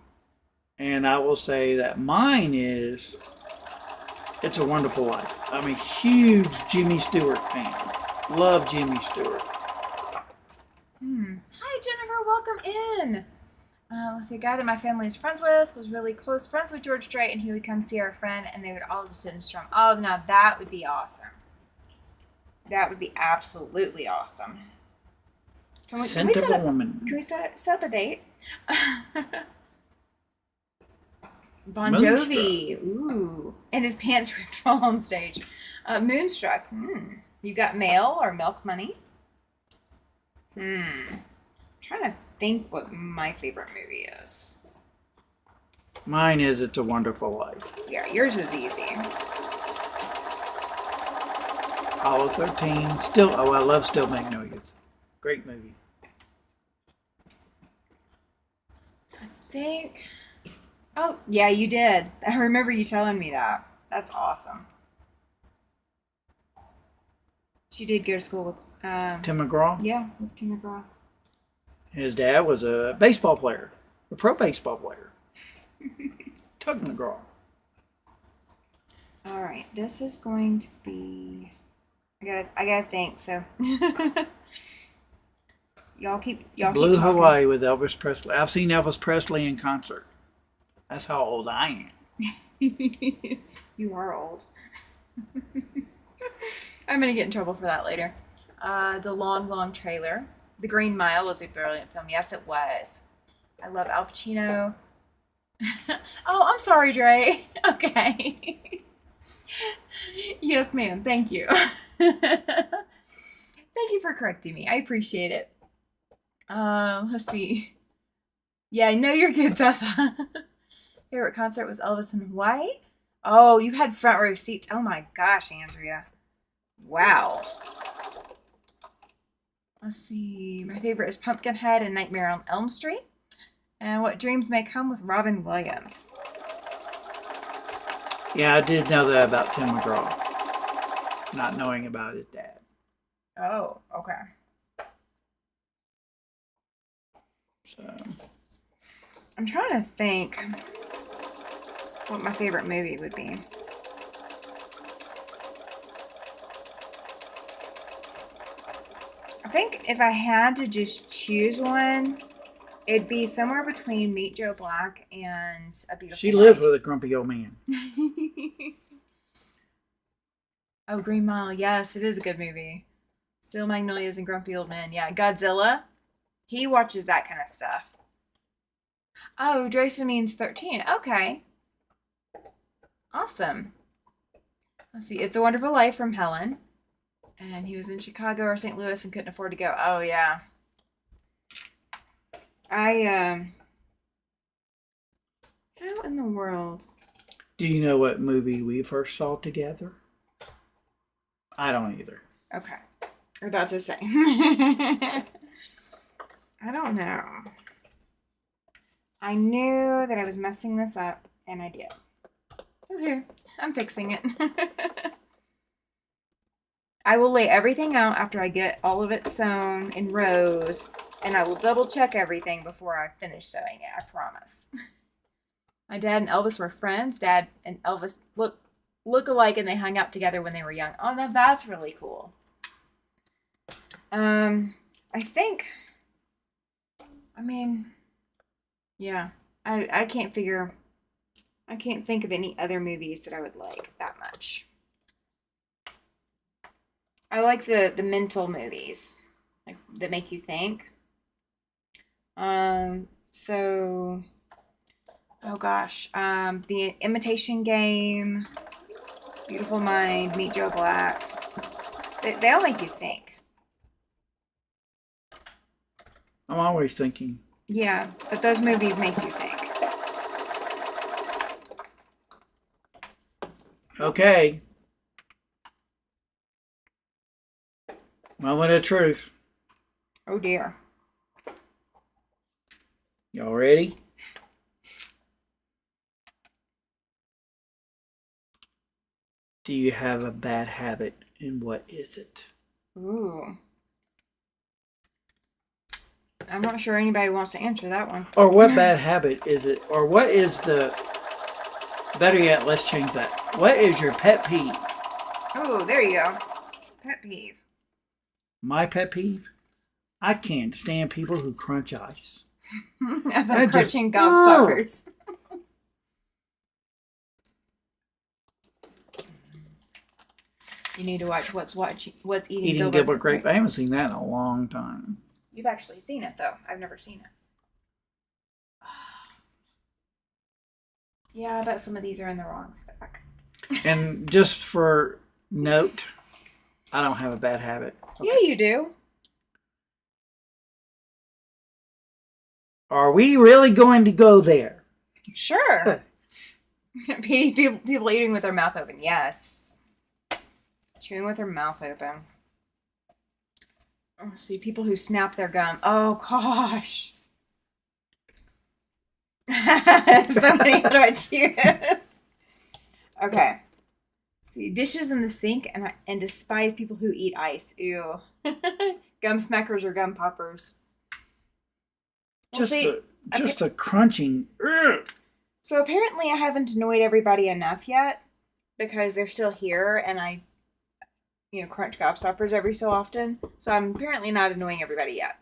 And I will say that mine is It's a Wonderful Life. I'm a huge Jimmy Stewart fan. Love Jimmy Stewart. Hi, Jennifer. Welcome in. Let's see. A guy that my family is friends with was really close friends with George Strait, and he would come see our friend, and they would all just sit and strum. Oh, now that would be awesome. That would be absolutely awesome. Can we set up a date? Bon Jovi. Ooh. And his pants ripped while on stage. Moonstruck. You got mail or milk money? Trying to think what my favorite movie is. Mine is It's a Wonderful Life. Yeah, yours is easy. Apollo 13. I love Still Magnolias. Great movie. I think Oh, yeah, you did. I remember you telling me that. That's awesome. She did go to school with, Tim McGraw. yeah, with Tim McGraw. His dad was a baseball player, a pro baseball player. Tug McGraw. All right, this is going to be. I gotta think. So, y'all keep Blue talking. Hawaii with Elvis Presley. I've seen Elvis Presley in concert. That's how old I am. You are old. I'm gonna get in trouble for that later. The Long Long Trailer. The Green Mile was a brilliant film. Yes, it was. I love Al Pacino. Oh, I'm sorry, Dre. Okay. Yes, ma'am. Thank you. Thank you for correcting me. I appreciate it. Let's see. Yeah, I know you're good, Tessa. Favorite concert was Elvis in Hawaii. Oh, you had front row seats. Oh my gosh, Andrea. Wow. Let's see. My favorite is Pumpkinhead and Nightmare on Elm Street. And What Dreams May Come with Robin Williams. Yeah, I did know that about Tim McGraw, not knowing about his dad. Oh, okay. So, I'm trying to think what my favorite movie would be. I think if I had to just choose one, it'd be somewhere between Meet Joe Black and A Beautiful she lives Mind. with a grumpy old man. Oh, Green Mile. Yes, it is a good movie. Steel Magnolias and Grumpy Old Men. Yeah, Godzilla. He watches that kind of stuff. Oh, Drayson means 13. Okay. Awesome. Let's see. It's a Wonderful Life from Helen. And he was in Chicago or St. Louis and couldn't afford to go. Oh, yeah. How in the world? Do you know what movie we first saw together? I don't either. Okay. I'm about to say. I don't know. I knew that I was messing this up, and I did. Okay. I'm fixing it. I will lay everything out after I get all of it sewn in rows, and I will double check everything before I finish sewing it. I promise. My dad and Elvis were friends. Dad and Elvis look alike, and they hung out together when they were young. Oh, now that's really cool. I think. I mean, yeah. I can't figure. I can't think of any other movies that I would like that much. I like the mental movies, like that make you think. So oh gosh, The Imitation Game, Beautiful Mind, Meet Joe Black. They all make you think. I'm always thinking. Yeah, but those movies make you think. Okay. Moment of truth. Oh dear. Y'all ready? Do you have a bad habit, and what is it? Ooh. I'm not sure anybody wants to answer that one. Or what bad habit is it? Or what is the... Better yet, let's change that. What is your pet peeve? Oh, there you go. Pet peeve. My pet peeve? I can't stand people who crunch ice. As I I'm just- crunching gobstoppers. You need to watch What's Eating Eating Gilbert Grape. I haven't seen that in a long time. You've actually seen it though. I've never seen it. Yeah, I bet some of these are in the wrong stack. And just for note, I don't have a bad habit. Okay. Yeah, you do. Are we really going to go there? Sure. People eating with their mouth open. Yes. Chewing with their mouth open. Oh, see, people who snap their gum. Oh, gosh. So many to choose. Okay. See, dishes in the sink, and despise people who eat ice. Ew. Gum smackers or gum poppers. Well, Just see, the crunching. Ugh. so apparently I haven't annoyed everybody enough yet because they're still here, and I, crunch gobstoppers every so often. So I'm apparently not annoying everybody yet.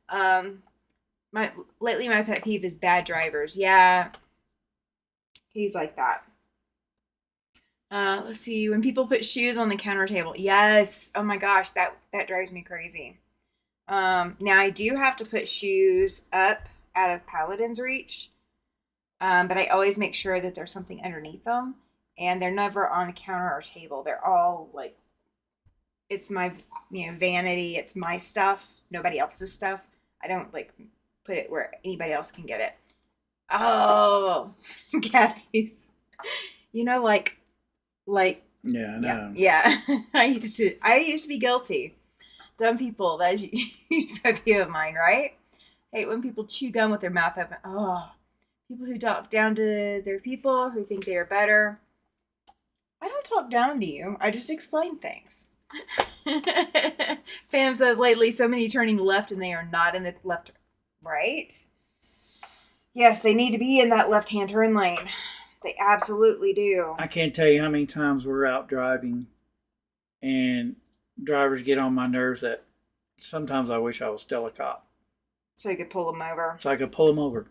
My lately my pet peeve is bad drivers. Yeah, he's like that. Let's see. When people put shoes on the counter table. Yes. Oh my gosh, that drives me crazy. Now I do have to put shoes up out of Paladin's reach. But I always make sure that there's something underneath them, and they're never on a counter or table. They're all like, it's my, vanity. It's my stuff. Nobody else's stuff. I don't like put it where anybody else can get it. Oh, Kathy's. Like Yeah, I know. yeah. I used to be guilty. Dumb people. That's a huge pet peeve of mine, right? Hate when people chew gum with their mouth open. Oh, people who talk down to their people who think they are better. I don't talk down to you. I just explain things. Pam says lately so many turning left and they are not in the left, right? Yes, they need to be in that left-hand turn lane. They absolutely do. I can't tell you how many times we're out driving and drivers get on my nerves that sometimes I wish I was still a cop. So you could pull them over. So I could pull them over.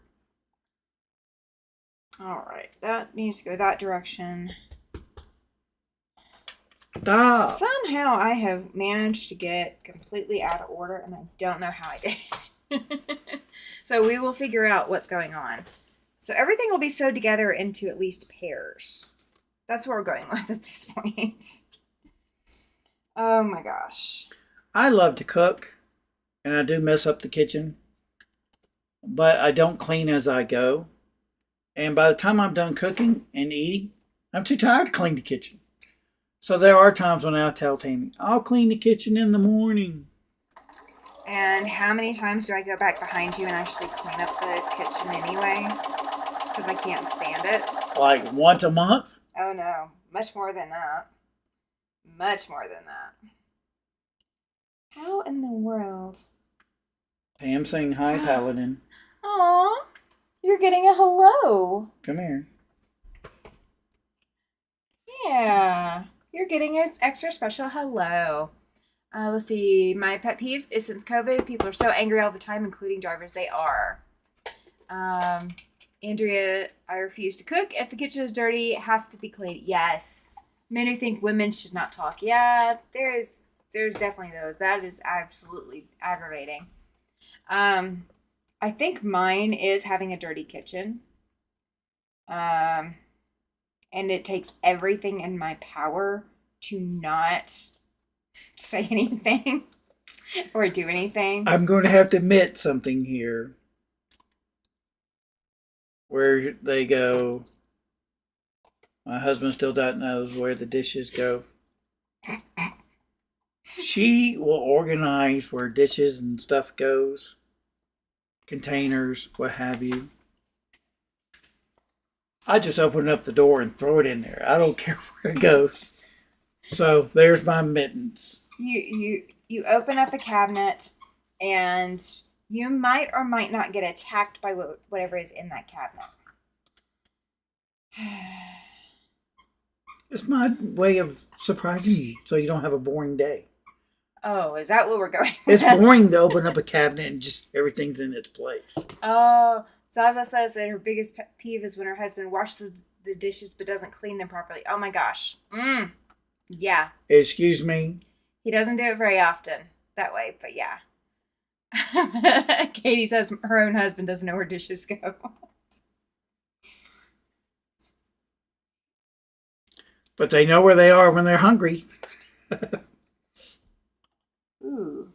All right, that needs to go that direction. Stop. Somehow I have managed to get completely out of order, and I don't know how I did it. So we will figure out what's going on. So everything will be sewed together into at least pairs. That's what we're going with at this point. Oh my gosh. I love to cook, and I do mess up the kitchen, but I don't clean as I go. And by the time I'm done cooking and eating, I'm too tired to clean the kitchen. So there are times when I tell Tammy, I'll clean the kitchen in the morning. And how many times do I go back behind you and actually clean up the kitchen anyway? Because I can't stand it. Like once a month? Oh no, much more than that. Much more than that. How in the world? Pam saying hi, Paladin. Aw, you're getting a hello. Come here. Yeah, you're getting an extra special hello. Let's see. My pet peeves is since COVID, people are so angry all the time, including drivers. They are. Andrea, I refuse to cook. If the kitchen is dirty, it has to be clean. Yes. Men who think women should not talk. Yeah, there's definitely those. That is absolutely aggravating. I think mine is having a dirty kitchen. And it takes everything in my power to not say anything or do anything. I'm going to have to admit something here. Where they go, my husband still doesn't know where the dishes go. She will organize where dishes and stuff goes, containers, what have you. I just open up the door and throw it in there. I don't care where it goes. So there's my mittens. You open up a cabinet and you might or might not get attacked by whatever is in that cabinet. It's my way of surprising you so you don't have a boring day. Oh, is that what we're going with? It's boring to open up a cabinet and just everything's in its place. Oh, Zaza says that her biggest pet peeve is when her husband washes the dishes but doesn't clean them properly. Oh my gosh. Yeah. Excuse me? He doesn't do it very often that way, but yeah. Katie says her own husband doesn't know where dishes go. But they know where they are when they're hungry. Ooh.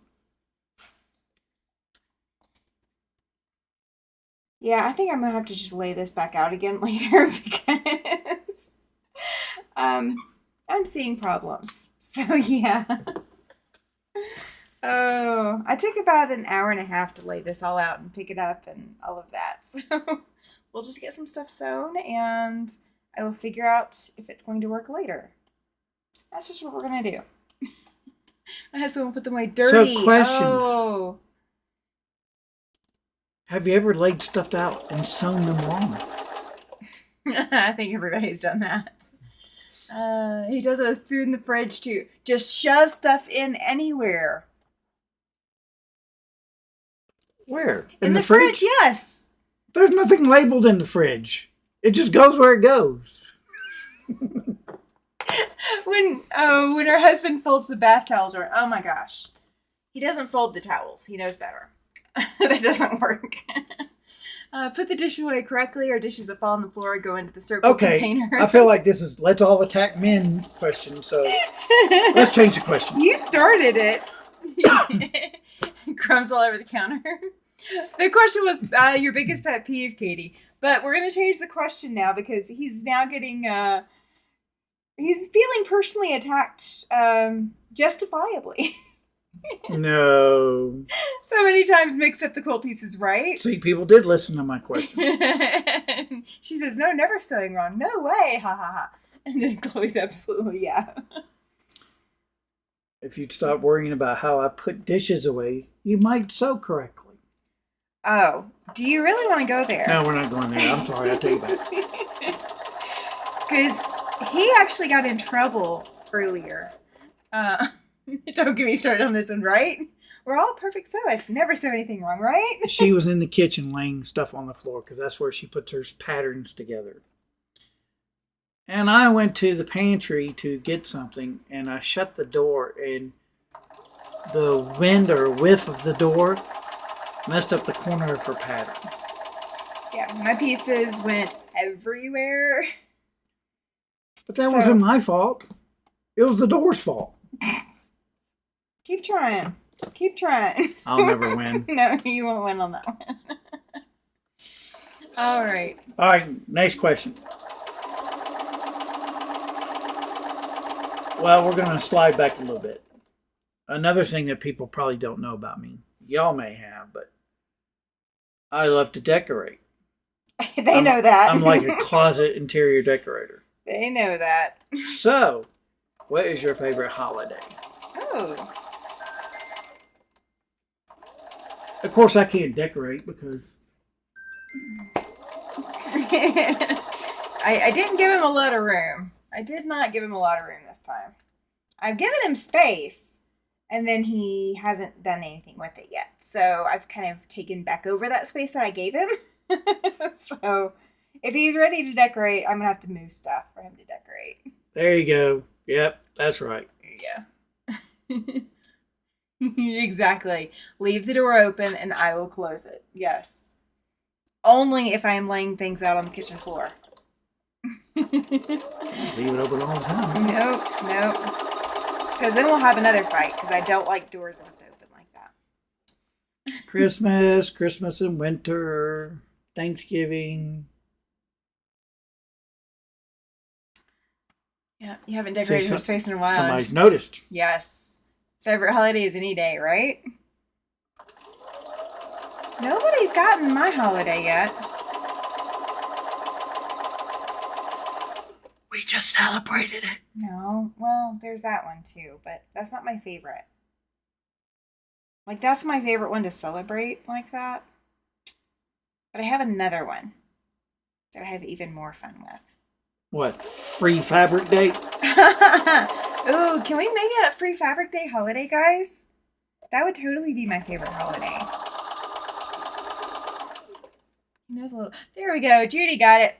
Yeah, I think I'm gonna have to just lay this back out again later because I'm seeing problems. So yeah. Oh, I took about an hour and a half to lay this all out and pick it up and all of that. So we'll just get some stuff sewn and I will figure out if it's going to work later. That's just what we're going to do. My husband will put them away dirty. So, questions. Oh. Have you ever laid stuff out and sewn them wrong? I think everybody's done that. He does it with food in the fridge too. Just shove stuff in anywhere. Where? In the fridge, yes. There's nothing labeled in the fridge. It just goes where it goes. When her husband folds the bath towels, or oh my gosh, he doesn't fold the towels. He knows better. That doesn't work. Put the dish away correctly, or dishes that fall on the floor go into the circle container. I feel like this is let's all attack men question, so let's change the question. You started it. Crumbs all over the counter. The question was your biggest pet peeve, Katie. But we're going to change the question now because he's now getting, he's feeling personally attacked justifiably. No. So many times mixed up the quilt pieces, right? See, people did listen to my question. She says, no, never sewing wrong. No way. Ha ha ha. And then Chloe's absolutely, yeah. If you'd stop worrying about how I put dishes away, you might sew correctly. Oh, do you really want to go there? No, we're not going there. I'm sorry. I'll take it back. Because he actually got in trouble earlier. Don't get me started on this one, right? We're all perfect sewists. Never sew anything wrong, right? She was in the kitchen laying stuff on the floor because that's where she puts her patterns together. And I went to the pantry to get something, and I shut the door, and the wind or whiff of the door messed up the corner of her pattern. Yeah, my pieces went everywhere. But that wasn't my fault. It was the door's fault. Keep trying. Keep trying. I'll never win. No, you won't win on that one. All right. All right, next question. Well, we're going to slide back a little bit. Another thing that people probably don't know about me, y'all may have, but I love to decorate. They know that. I'm like a closet interior decorator. They know that. So, what is your favorite holiday? Oh. Of course, I can't decorate because... I didn't give him a lot of room. I did not give him a lot of room this time. I've given him space, and then he hasn't done anything with it yet. So I've kind of taken back over that space that I gave him. So if he's ready to decorate, I'm going to have to move stuff for him to decorate. There you go. Yep, that's right. Yeah. Exactly. Leave the door open and I will close it. Yes. Only if I am laying things out on the kitchen floor. Leave it open all the time. Nope. Because then we'll have another fight because I don't like doors left open like that. Christmas and winter, Thanksgiving. Yeah, you haven't decorated your space in a while. Somebody's noticed. Yes. Favorite holiday is any day, right? Nobody's gotten my holiday yet. We just celebrated it. No, well, there's that one too, but that's not my favorite. Like, that's my favorite one to celebrate like that. But I have another one that I have even more fun with. What? Free fabric day? Ooh, can we make it a free fabric day holiday, guys? That would totally be my favorite holiday. He knows a little. There we go. Judy got it.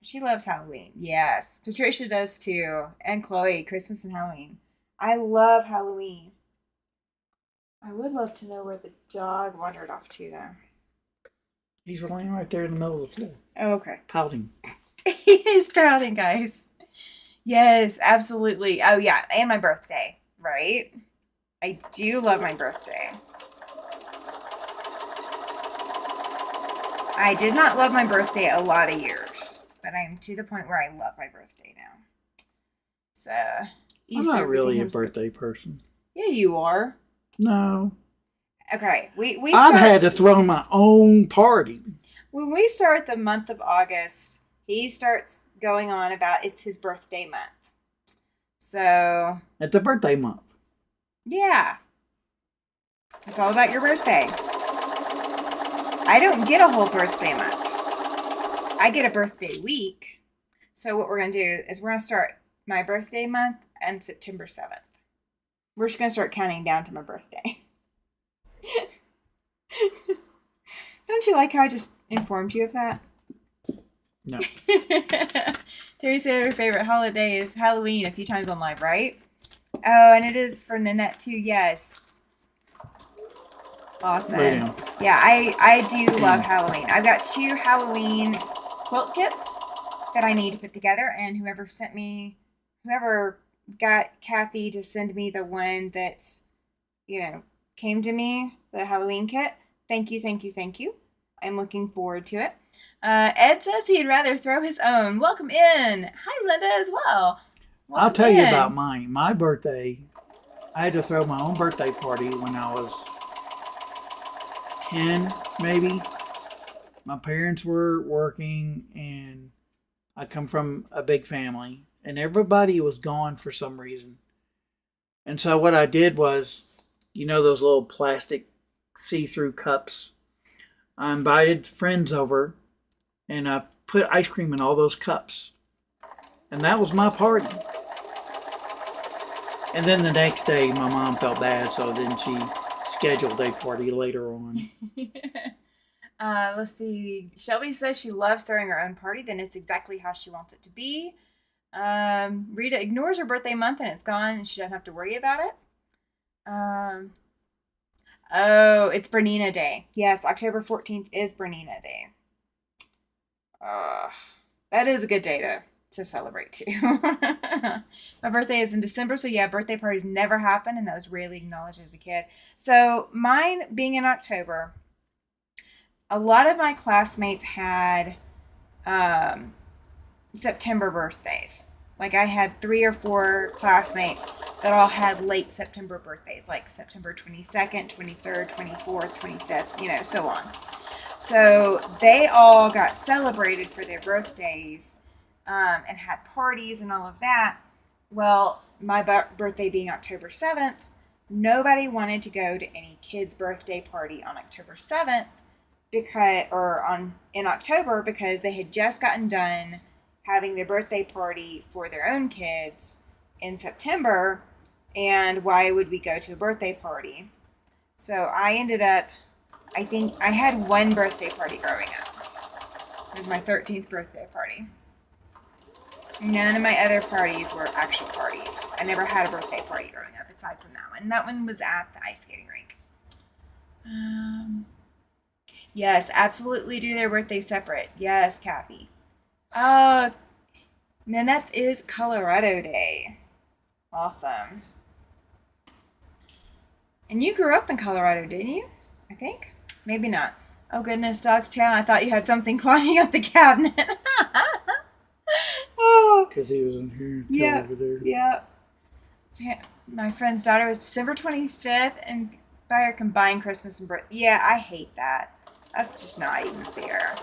She loves Halloween. Yes. Patricia does too. And Chloe, Christmas and Halloween. I love Halloween. I would love to know where the dog wandered off to, though. He's laying right there in the middle of the floor. Oh, okay. Pouting. He is pouting, guys. Yes, absolutely. Oh, yeah. And my birthday, right? I do love my birthday. I did not love my birthday a lot of years, but I'm to the point where I love my birthday now. So, I'm not really a birthday person. Yeah, you are. No. Okay, we I've start had to throw my own party. when we start the month of August. He starts going on about it's his birthday month. So At the birthday month. yeah, it's all about your birthday. I don't get a whole birthday month. I get a birthday week. So what we're gonna do is we're gonna start my birthday month on September 7th. We're just gonna start counting down to my birthday. Don't you like how I just informed you of that? No. Terry said her favorite holiday is Halloween a few times on live, right? Oh, and it is for Nanette too, yes. Awesome. Lay down. Yeah, I do love Halloween. I've got 2 Halloween quilt kits that I need to put together, and whoever got Kathy to send me the one that, came to me, the Halloween kit, thank you, thank you, thank you. I'm looking forward to it. Ed says he'd rather throw his own. Welcome in. Hi, Linda, as well. Welcome I'll tell you in. about mine. My birthday, I had to throw my own birthday party when I was 10, maybe. My parents were working, and I come from a big family, and everybody was gone for some reason. And so what I did was, those little plastic see-through cups. I invited friends over, and I put ice cream in all those cups. And that was my party. And then the next day, my mom felt bad, so then she scheduled a party later on. Let's see. Shelby says she loves throwing her own party, then it's exactly how she wants it to be. Rita ignores her birthday month and it's gone and she doesn't have to worry about it. Oh, it's Bernina Day. Yes, October 14th is Bernina Day. That is a good day to celebrate too. My birthday is in December, so yeah, birthday parties never happen, and that was rarely acknowledged as a kid. So mine being in October, a lot of my classmates had September birthdays. Like I had 3 or 4 classmates that all had late September birthdays, like September 22nd, 23rd, 24th, 25th, so on. So they all got celebrated for their birthdays and had parties and all of that. Well, my birthday being October 7th, nobody wanted to go to any kid's birthday party on October 7th in October because they had just gotten done having their birthday party for their own kids in September, and why would we go to a birthday party? So I ended up, I think I had one birthday party growing up. It was my 13th birthday party. None of my other parties were actual parties. I never had a birthday party growing up aside from that one. That one was at the ice skating rink. Yes, absolutely do their birthday separate. Yes, Kathy. Nanette's is Colorado Day. Awesome. And you grew up in Colorado, didn't you? I think. Maybe not. Oh goodness, dog's tail. I thought you had something climbing up the cabinet. Oh. Because he was in here over there. Yeah. My friend's daughter was December 25th and by her combined Christmas and birthday. Yeah, I hate that. That's just not even fair.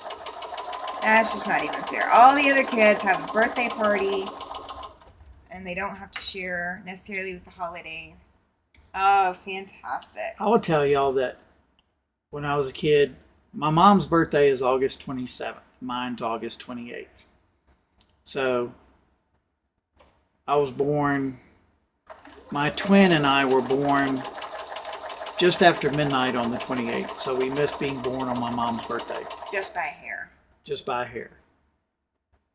That's just not even fair. All the other kids have a birthday party and they don't have to share necessarily with the holiday. Oh, fantastic. I will tell y'all that when I was a kid, my mom's birthday is August 27th. Mine's August 28th. So I was born, my twin and I were born just after midnight on the 28th. So we missed being born on my mom's birthday. Just by a hair. Just by a hair.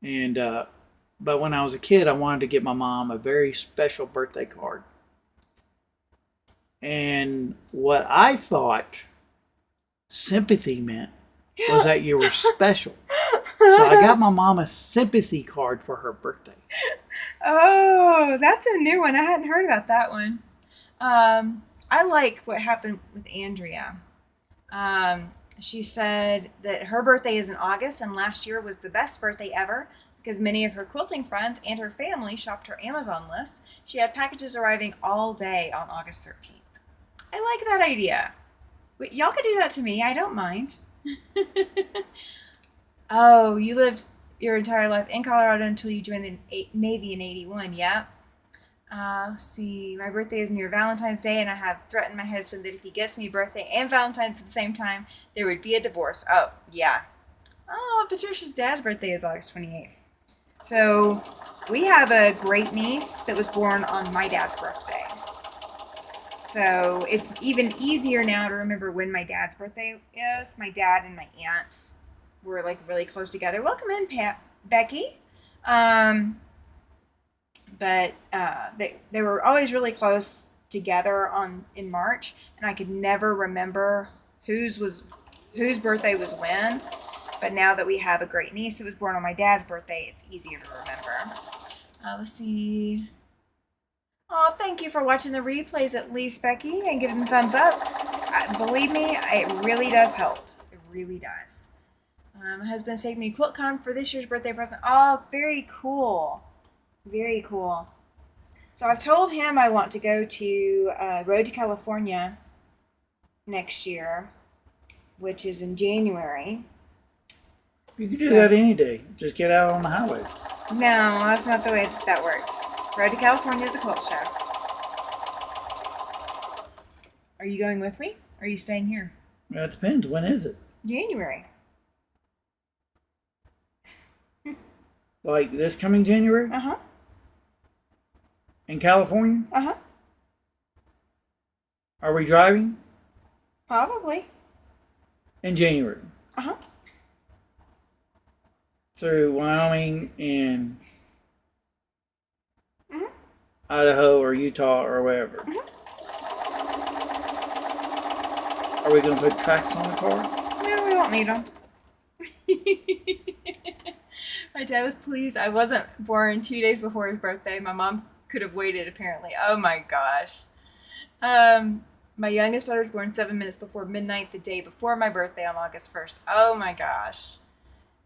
And, but when I was a kid, I wanted to get my mom a very special birthday card. And what I thought sympathy meant was that you were special. So I got my mom a sympathy card for her birthday. Oh, that's a new one. I hadn't heard about that one. I like what happened with Andrea. She said that her birthday is in August and last year was the best birthday ever because many of her quilting friends and her family shopped her Amazon list. She had packages arriving all day on August 13th. I like that idea. Y'all could do that to me. I don't mind. Oh, you lived your entire life in Colorado until you joined the Navy in 81. Yep. Let's see. My birthday is near Valentine's Day, and I have threatened my husband that if he gets me birthday and Valentine's at the same time, there would be a divorce. Oh, yeah. Oh, Patricia's dad's birthday is August 28th. So we have a great niece that was born on my dad's birthday. So it's even easier now to remember when my dad's birthday is. My dad and my aunt were like really close together. Welcome in, Becky. But they were always really close together in March, and I could never remember whose birthday was when. But now that we have a great niece that was born on my dad's birthday, it's easier to remember. Let's see. Oh, thank you for watching the replays at least, Becky, and giving them a thumbs up. Believe me, it really does help. It really does. My husband's taking me to QuiltCon for this year's birthday present. Oh, very cool. Very cool. So I've told him I want to go to Road to California next year, which is in January. You can do that any day. Just get out on the highway. No, that's not the way that works. Road to California is a quilt show. Are you going with me? Or are you staying here? Well, it depends. When is it? January. Like this coming January? Uh-huh. In California? Uh-huh. Are we driving? Probably. In January? Uh-huh. Through Wyoming and Mm-hmm. Idaho or Utah or wherever. Mm-hmm. Are we going to put tracks on the car? No, we won't need them. My dad was pleased I wasn't born 2 days before his birthday. My mom could have waited, apparently. Oh my gosh. My youngest daughter was born 7 minutes before midnight the day before my birthday on August 1st. Oh my gosh.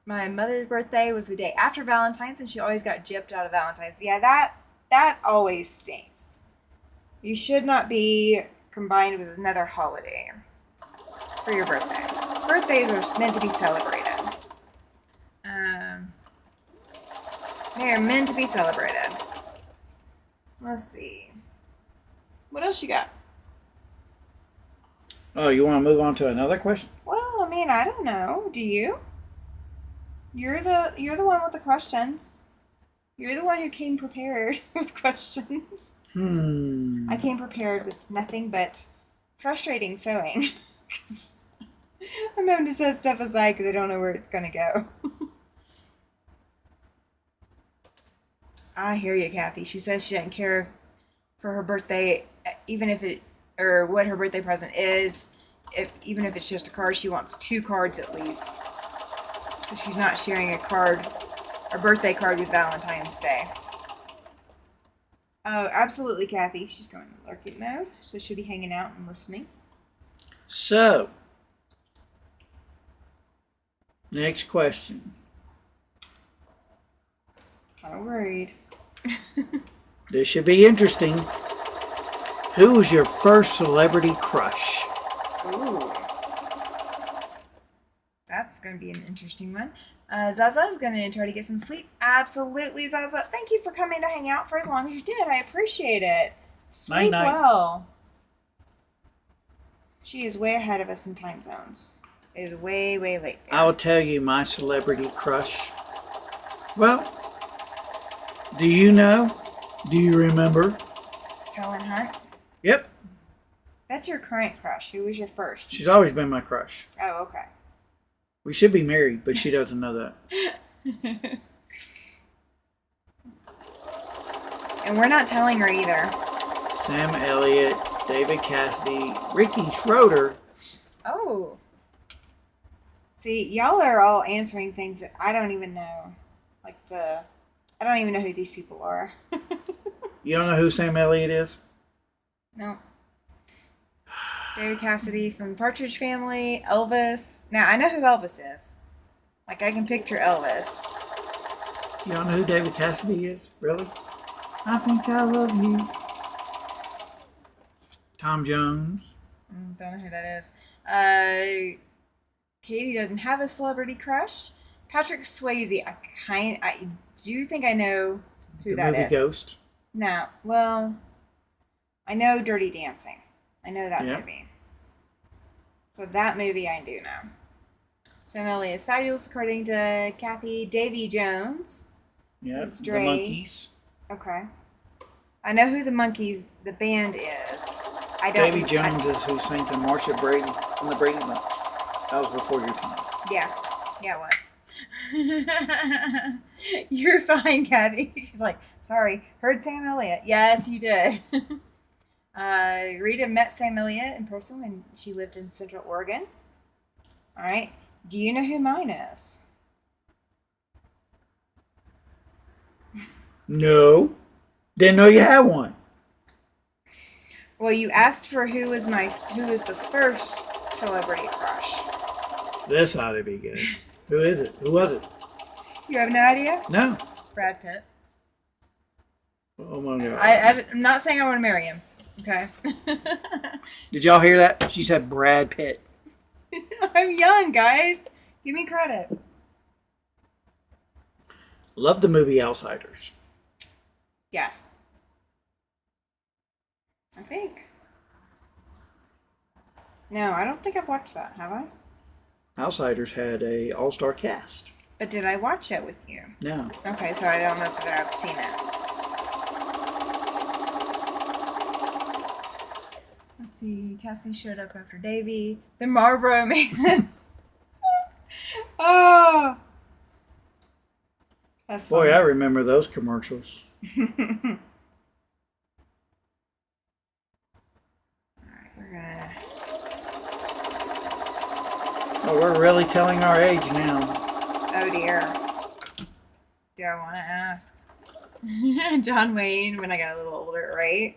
My mother's birthday was the day after Valentine's, and she always got gypped out of Valentine's. Yeah, that always stinks. You should not be combined with another holiday for your birthday. Birthdays are meant to be celebrated. They are meant to be celebrated. Let's see. What else you got? Oh, you want to move on to another question? Well, I mean, I don't know. Do you? You're the one with the questions. You're the one who came prepared with questions. I came prepared with nothing but frustrating sewing. Because I'm having to set stuff aside because I don't know where it's going to go. I hear you, Kathy. She says she doesn't care for her birthday, even if it, or what her birthday present is. Even if it's just a card, she wants 2 cards at least. So she's not sharing a birthday card with Valentine's Day. Oh, absolutely, Kathy. She's going to lurking mode, so she'll be hanging out and listening. So, next question. Kind of worried. This should be interesting. Who was your first celebrity crush? Ooh. That's going to be an interesting one. Zaza is going to try to get some sleep. Absolutely, Zaza. Thank you for coming to hang out for as long as you did. I appreciate it. Sleep Night-night. well. She is way ahead of us in time zones. It is way, way late there. I will tell you my celebrity crush. Well, do you know? Do you remember? Helen Hunt. Yep. That's your current crush. Who was your first? She's always been my crush. Oh, okay. We should be married, but she doesn't know that. And we're not telling her either. Sam Elliott, David Cassidy, Ricky Schroeder. Oh. See, y'all are all answering things that I don't even know. I don't even know who these people are. You don't know who Sam Elliott is? No. David Cassidy from Partridge Family, Elvis. Now, I know who Elvis is. Like, I can picture Elvis. You don't know who David Cassidy is? Really? I think I love you. Tom Jones. Don't know who that is. Katie doesn't have a celebrity crush. Patrick Swayze, I do think I know who The that movie is. Ghost. No, well, I know Dirty Dancing. I know that Yeah. movie. So that movie I do know. Sam Elliott is fabulous according to Kathy. Davy Jones Yeah. is The Dre. Monkees. Okay. I know who the Monkees, the band is. I don't. Davy Jones is who sang to Marsha Brady on the Brady Bunch. That was before your time. Yeah. Yeah, it was. You're fine, Kathy. She's like, sorry, heard Sam Elliott. Yes, you did. Rita met Sam Elliott in person when she lived in Central Oregon. All right. Do you know who mine is? No. Didn't know you had one. Well, you asked for who was the first celebrity crush. This ought to be good. Who is it? Who was it? You have no idea? No. Brad Pitt. Oh my God. I'm not saying I want to marry him. Okay. Did y'all hear that? She said Brad Pitt. I'm young, guys. Give me credit. Love the movie Outsiders. Yes. I think. No, I don't think I've watched that, have I? Outsiders had a all-star cast. But did I watch it with you? No. Okay, so I don't know if I've seen it. Let's see. Cassie showed up after Davy. The Marlboro Man. Oh. That's Boy, funny. I remember those commercials. Alright, we're gonna. Oh, we're really telling our age now. Oh dear. Do I want to ask? John Wayne when I got a little older, right?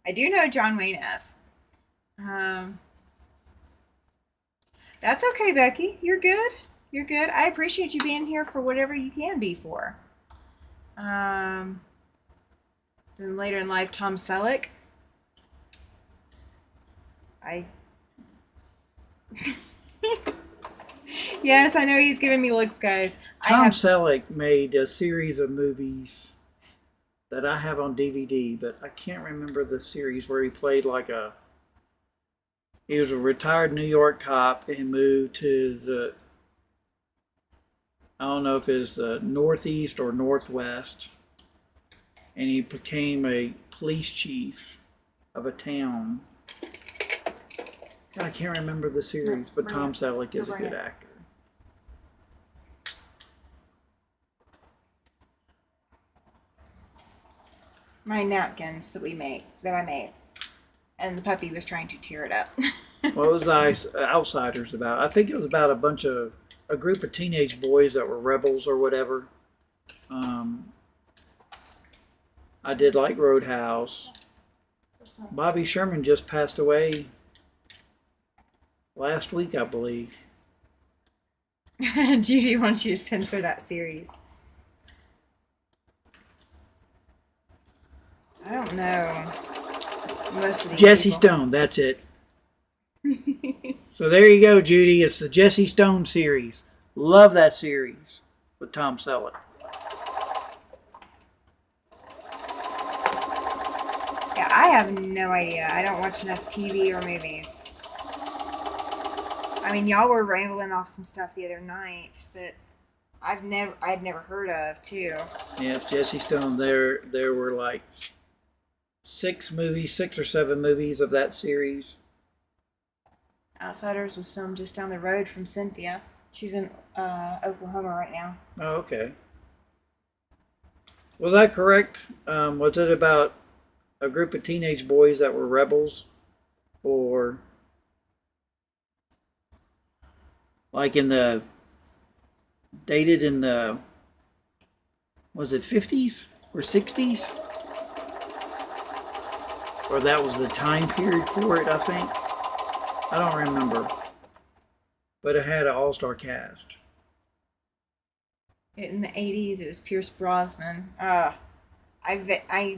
I do know John Wayne S. That's okay, Becky. You're good. You're good. I appreciate you being here for whatever you can be for. Then later in life, Tom Selleck. Yes, I know he's giving me looks, guys. Tom Selleck made a series of movies that I have on DVD, but I can't remember the series where he played he was a retired New York cop and moved to I don't know if it's the Northeast or Northwest, and he became a police chief of a town. I can't remember the series, but Tom Selleck is a good actor. My napkins that I made, and the puppy was trying to tear it up. What was Outsiders about? I think it was about a group of teenage boys that were rebels or whatever. I did like Roadhouse. Bobby Sherman just passed away last week, I believe. Judy wants you to send her that series. I don't know most of these Jesse people. Stone, that's it. So there you go, Judy. It's the Jesse Stone series. Love that series with Tom Selleck. Yeah, I have no idea. I don't watch enough TV or movies. I mean, y'all were rambling off some stuff the other night that I'd never heard of too. Yeah, it's Jesse Stone. There were like 6 or 7 movies of that series. Outsiders was filmed just down the road from Cynthia. She's in Oklahoma right now. Oh, okay. Was that correct? Was it about a group of teenage boys that were rebels? Or like dated in the, was it 50s or 60s? Or that was the time period for it, I think. I don't remember. But it had an all-star cast. In the 80s, it was Pierce Brosnan. I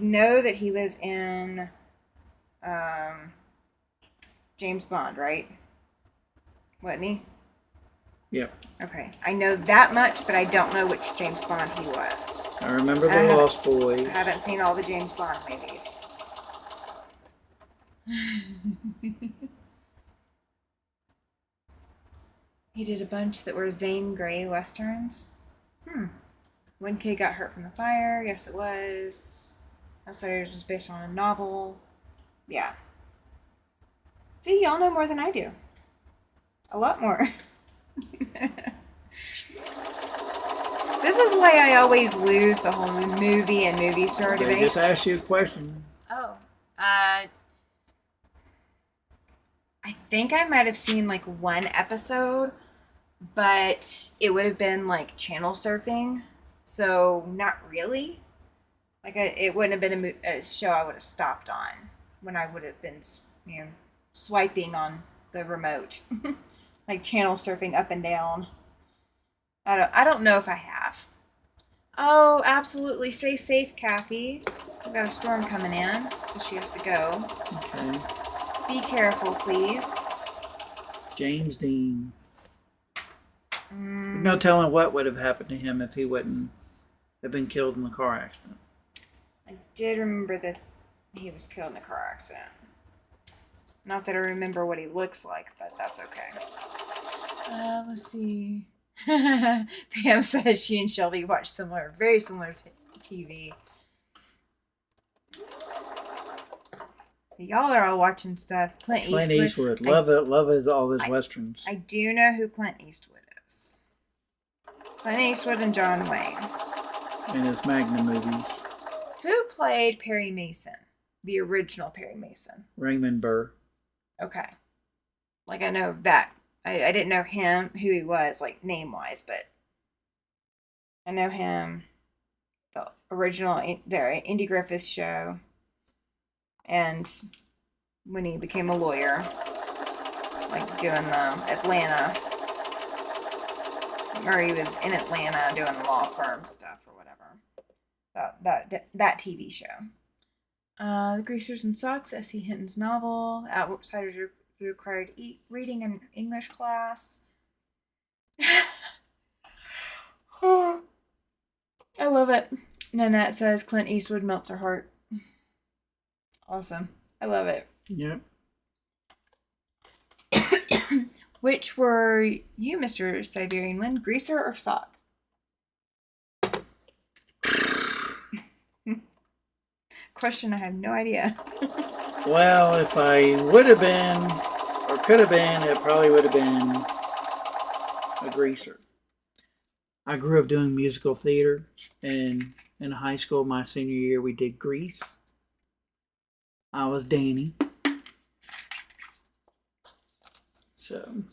know that he was in James Bond, right? Whitney? Yep. Okay. I know that much, but I don't know which James Bond he was. I remember I the haven't- Lost Boys. I haven't seen all the James Bond movies. He did a bunch that were Zane Grey westerns. One Kid Got Hurt from the Fire. Yes, it was. Outsiders was based on a novel. Yeah. See, y'all know more than I do. A lot more. This is why I always lose the whole movie and movie star They debate. just asked you a question. Oh. I think I might have seen like one episode, but it would have been like channel surfing. So, not really. Like, it wouldn't have been a show I would have stopped on when I would have been, swiping on the remote. Like channel surfing up and down. I don't know if I have. Oh, absolutely. Stay safe, Kathy. We've got a storm coming in, so she has to go. Okay. Be careful, please. James Dean. No telling what would have happened to him if he wouldn't have been killed in the car accident. I did remember that he was killed in a car accident. Not that I remember what he looks like, but that's okay. Let's see. Pam says she and Shelby watch very similar TV. So y'all are all watching stuff. Clint Eastwood. Love all his westerns. I do know who Clint Eastwood is. Clint Eastwood and John Wayne. And his Magnum movies. Who played Perry Mason? The original Perry Mason. Raymond Burr. Okay. Like, I know that. I didn't know him, who he was, like, name-wise, but I know him, the original, the Andy Griffith show, and when he became a lawyer, like, doing the Atlanta, or he was in Atlanta doing law firm stuff or whatever. That TV show. The Greasers and Socks, S.E. Hinton's novel. Outsiders required reading in English class. I love it. Nanette says Clint Eastwood melts her heart. Awesome. I love it. Yep. Which were you, Mr. Siberian Wind, Greaser or Sock? Question, I have no idea. Well, if I would have been, or could have been, it probably would have been a greaser. I grew up doing musical theater, and in high school, my senior year, we did Grease. I was Danny. So.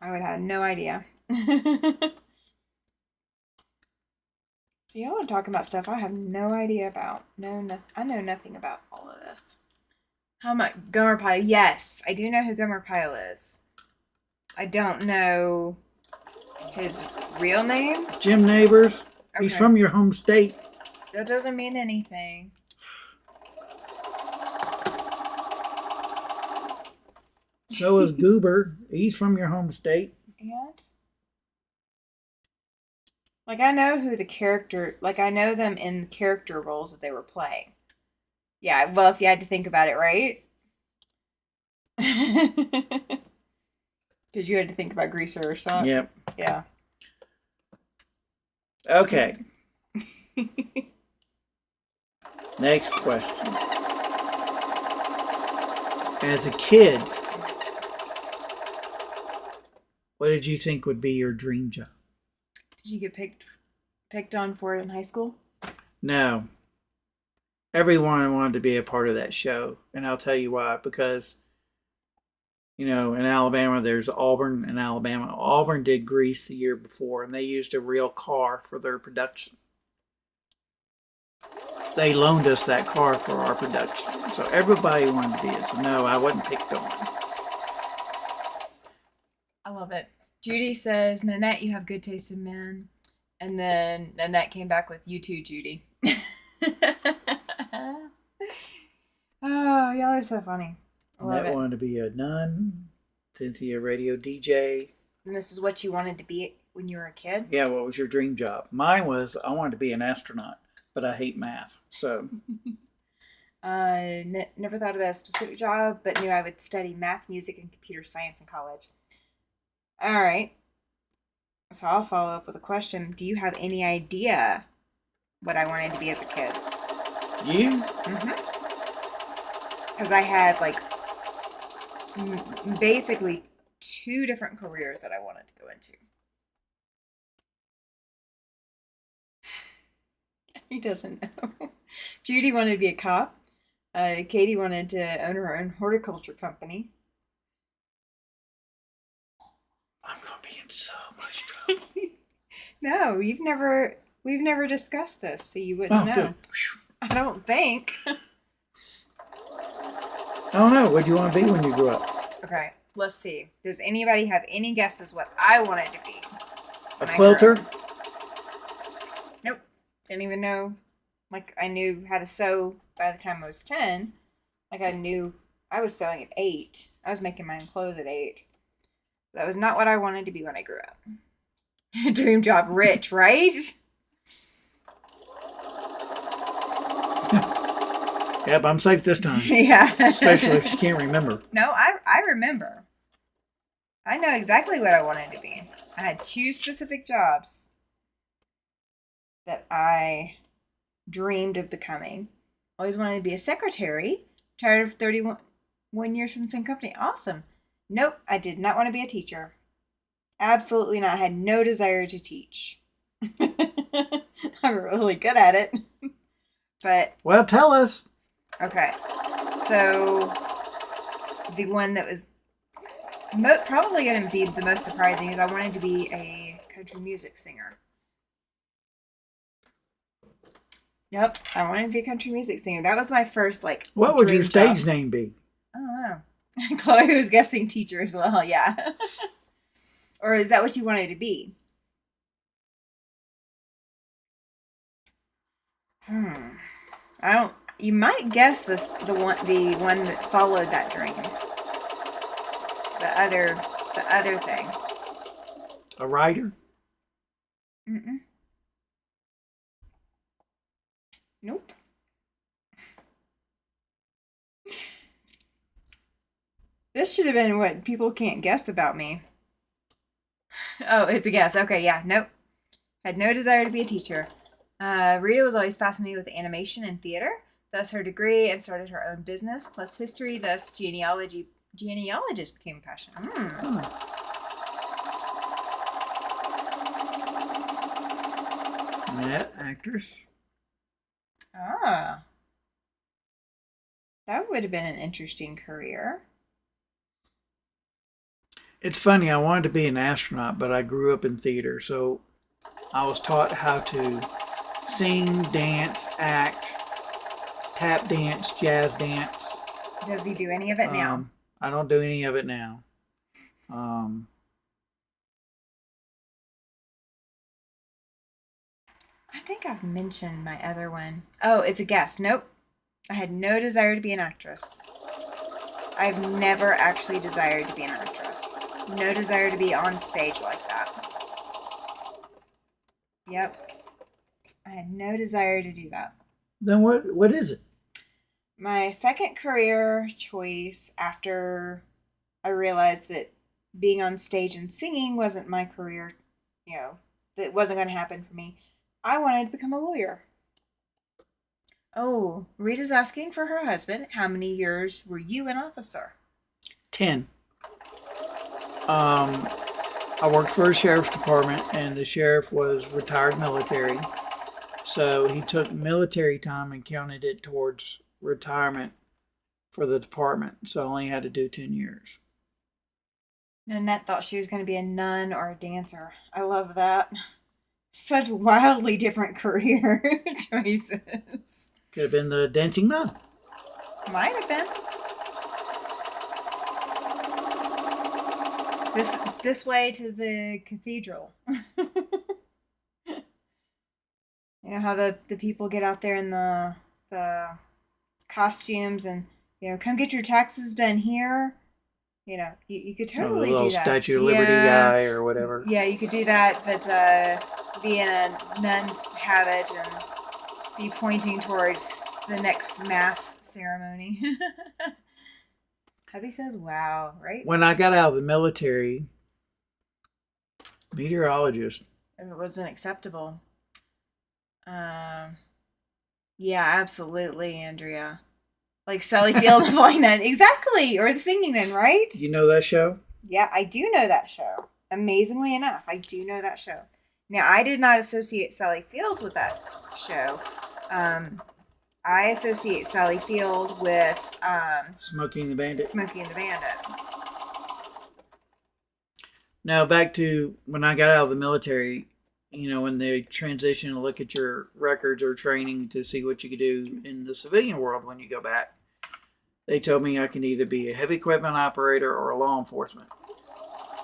I would have no idea. So y'all are talking about stuff I have no idea about. I know nothing about all of this. How much Gomer Pyle? Yes, I do know who Gomer Pyle is. I don't know his real name. Jim Neighbors. Okay. He's from your home state. That doesn't mean anything. So is Goober. He's from your home state. Yes. Like, I know who the character, like, I know them in the character roles that they were playing. Yeah, well, if you had to think about it, right? Because you had to think about Greaser or something. Yep. Yeah. Okay. Next question. As a kid, what did you think would be your dream job? Did you get picked on for it in high school? No. Everyone wanted to be a part of that show. And I'll tell you why. Because, in Alabama, there's Auburn and Alabama. Auburn did Grease the year before, and they used a real car for their production. They loaned us that car for our production. So everybody wanted to be it. So no, I wasn't picked on. I love it. Judy says, Nanette, you have good taste in men. And then Nanette came back with, you too, Judy. Oh, y'all are so funny. I love Nanette it. wanted to be a nun. Cynthia, radio DJ. And this is what you wanted to be when you were a kid? Yeah, what was your dream job? Mine was I wanted to be an astronaut, but I hate math. So, Never thought about a specific job, but knew I would study math, music, and computer science in college. All right. So I'll follow up with a question. Do you have any idea what I wanted to be as a kid? you? Because I had like basically two different careers that I wanted to go into. He doesn't know. Judy wanted to be a cop. Katie wanted to own her own horticulture company. I'm going to be in so much trouble. No, we've never discussed this, so you wouldn't know. Good. I don't think. I don't know. What do you want to be when you grow up? Okay, let's see. Does anybody have any guesses what I wanted to be? A quilter? Nope. Didn't even know. Like, I knew how to sew by the time I was 10. Like, I knew I was sewing at 8. I was making my own clothes at 8. That was not what I wanted to be when I grew up. Dream job, rich, right? Yep, I'm safe this time. Yeah. Especially if she can't remember. No, I remember. I know exactly what I wanted to be. I had 2 specific jobs that I dreamed of becoming. Always wanted to be a secretary. Tired of 31 years from the same company. Awesome. Nope, I did not want to be a teacher. Absolutely not. I had no desire to teach. I'm really good at it. But Well, tell us. okay. So the one that was probably going to be the most surprising is I wanted to be a country music singer. Yep, I wanted to be a country music singer. That was my first What would your dream stage job. name be? I don't know. Chloe was guessing teacher as well. Yeah. Or is that what you wanted to be? I don't. You might guess this the one that followed that dream. The other thing. A writer? Mm-mm. Nope. This should have been what people can't guess about me. Oh, it's a guess. Okay, yeah, nope. Had no desire to be a teacher. Rita was always fascinated with animation and theater, thus her degree, and started her own business, plus history, thus genealogist became a passion. Net actress. Ah. That would have been an interesting career. It's funny, I wanted to be an astronaut, but I grew up in theater, so I was taught how to sing, dance, act, tap dance, jazz dance. Does he do any of it now? I don't do any of it now. I think I've mentioned my other one. Oh, it's a guess. Nope. I had no desire to be an actress. I've never actually desired to be an actress. No desire to be on stage like that. Yep. I had no desire to do that. Then what is it? My second career choice after I realized that being on stage and singing wasn't my career, that wasn't going to happen for me. I wanted to become a lawyer. Oh, Rita's asking for her husband. How many years were you an officer? 10. I worked for a sheriff's department, and the sheriff was retired military. So he took military time and counted it towards retirement for the department. So I only had to do 10 years. Nanette thought she was going to be a nun or a dancer. I love that. Such wildly different career choices. Could have been the dancing nun. Might have been. This way to the cathedral. You know how the people get out there in the costumes and come get your taxes done here. You know, you could Oh, the totally little do that. Statue of Liberty Yeah. guy or whatever. Yeah, you could do that, but be in a nun's habit and be pointing towards the next mass ceremony. Hubby says, wow, right? When I got out of the military, meteorologist. It wasn't acceptable. Yeah, absolutely, Andrea. Like Sally Field and Flying Nun. Exactly. Or the Singing Nun, right? You know that show? Yeah, I do know that show. Amazingly enough, I do know that show. Now, I did not associate Sally Fields with that show. I associate Sally Field with Smokey and the Bandit. Smokey and the Bandit. Now, back to when I got out of the military, you know, when they transition to look at your records or training to see what you could do in the civilian world when you go back, they told me I can either be a heavy equipment operator or a law enforcement.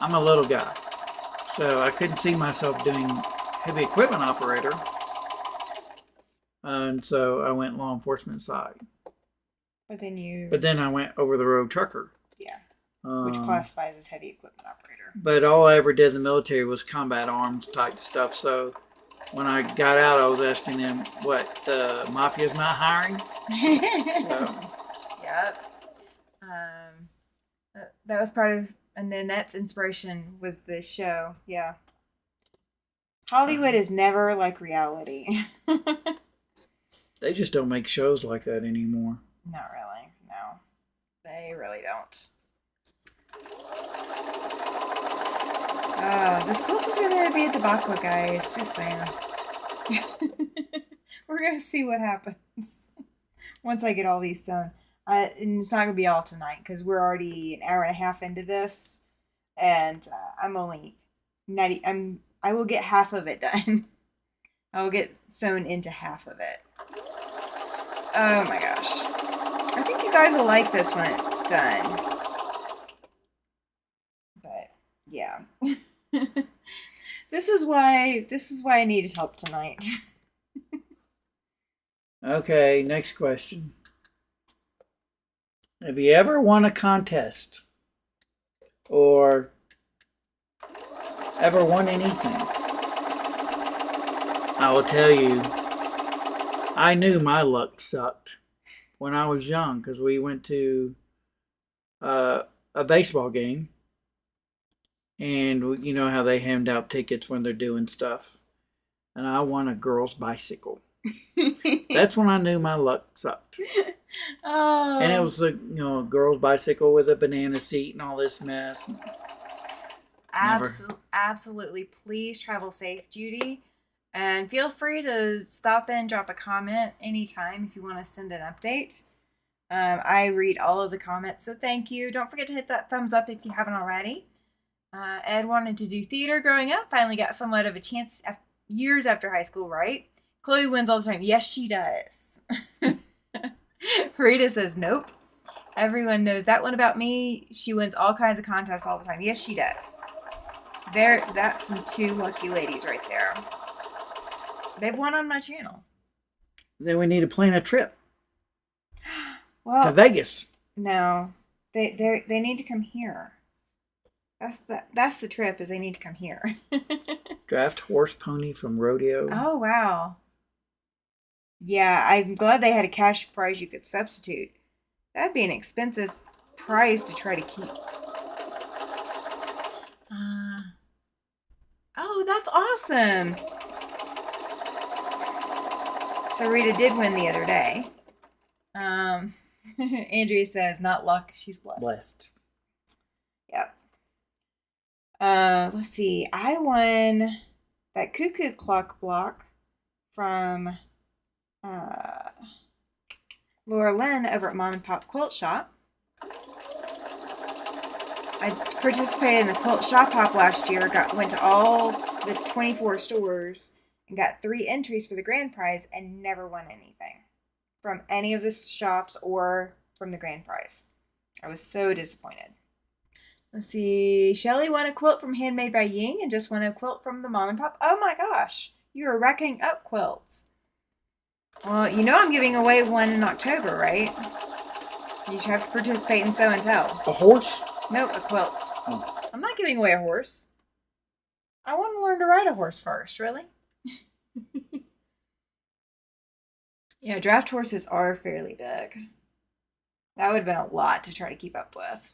I'm a little guy, so I couldn't see myself doing heavy equipment operator, and so I went law enforcement side. But then But then I went over the road trucker. Yeah. Which classifies as heavy equipment operator. But all I ever did in the military was combat arms type stuff. So when I got out, I was asking them, what, the mafia's not hiring? So. Yep. That was part of Nanette's inspiration was the show. Yeah. Hollywood is never like reality. They just don't make shows like that anymore. Not really. No. They really don't. This quilt is going to be at the Bakwa, guys. Just saying. We're going to see what happens once I get all these sewn. And it's not going to be all tonight because we're already an hour and a half into this. And I'm only 90. I will get half of it done. I will get sewn into half of it. Oh my gosh. I think you guys will like this when it's done. But yeah. This is why I needed help tonight. Okay, next question. Have you ever won a contest? Or ever won anything? I will tell you, I knew my luck sucked when I was young because we went to a baseball game. And you know how they hand out tickets when they're doing stuff. And I won a girl's bicycle. That's when I knew my luck sucked. Oh. And it was a girl's bicycle with a banana seat and all this mess. Absolutely. Please travel safe, Judy. And feel free to stop in, drop a comment anytime if you want to send an update. I read all of the comments, so thank you. Don't forget to hit that thumbs up if you haven't already. Ed wanted to do theater growing up. Finally got somewhat of a chance years after high school, right? Chloe wins all the time. Yes, she does. Rita says, nope. Everyone knows that one about me. She wins all kinds of contests all the time. Yes, she does. That's some two lucky ladies right there. They've won on my channel. Then we need to plan a trip. Well, to Vegas. No. They need to come here. That's the trip, is they need to come here. Draft horse pony from rodeo. Oh, wow. Yeah, I'm glad they had a cash prize you could substitute. That'd be an expensive prize to try to keep. Oh, that's awesome. So Rita did win the other day. Andrea says, not luck, she's blessed. Yep. Let's see. I won that cuckoo clock block from Laura Lynn over at Mom and Pop Quilt Shop. I participated in the Quilt Shop Hop last year. Went to all the 24 stores and got 3 entries for the grand prize and never won anything from any of the shops or from the grand prize. I was so disappointed. Let's see. Shelly won a quilt from Handmade by Ying and just won a quilt from the Mom and Pop. Oh my gosh. You are racking up quilts. Well, you know I'm giving away one in October, right? You should have to participate in Sew and Tell. A horse? Nope, a quilt. Oh. I'm not giving away a horse. I want to learn to ride a horse first, really. Yeah, draft horses are fairly big. That would have been a lot to try to keep up with.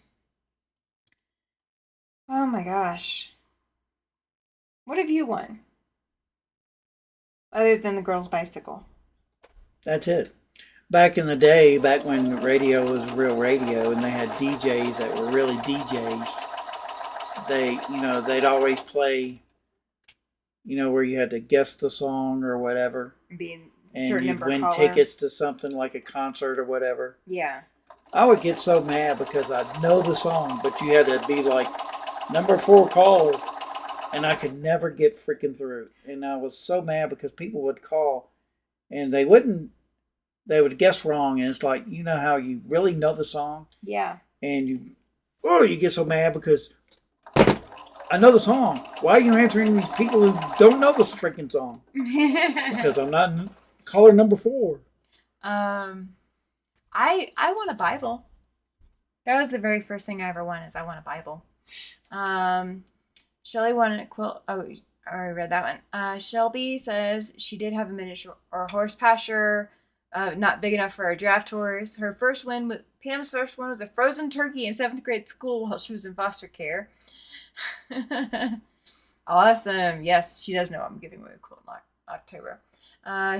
Oh my gosh. What have you won? Other than the girl's bicycle. That's it. Back in the day, back when radio was real radio and they had DJs that were really DJs, they'd always play, where you had to guess the song or whatever, Being a and certain you'd number win caller. tickets to something like a concert or whatever. Yeah. I would get so mad because I know the song, but you had to be like number 4 caller, and I could never get freaking through. And I was so mad because people would call and they would guess wrong, and it's like, how you really know the song, Yeah. and you get so mad because I know the song. Why are you answering these people who don't know this freaking song? Because I'm not caller number 4. I won a Bible. That was the very first thing I ever won. Is I won a Bible. Shelly won a quilt. Oh, I already read that one. Shelby says she did have a miniature or horse pasture, not big enough for a draft horse. Her first win was Pam's first one was a frozen turkey in 7th grade school while she was in foster care. Awesome. Yes, she does know I'm giving away a quilt in October.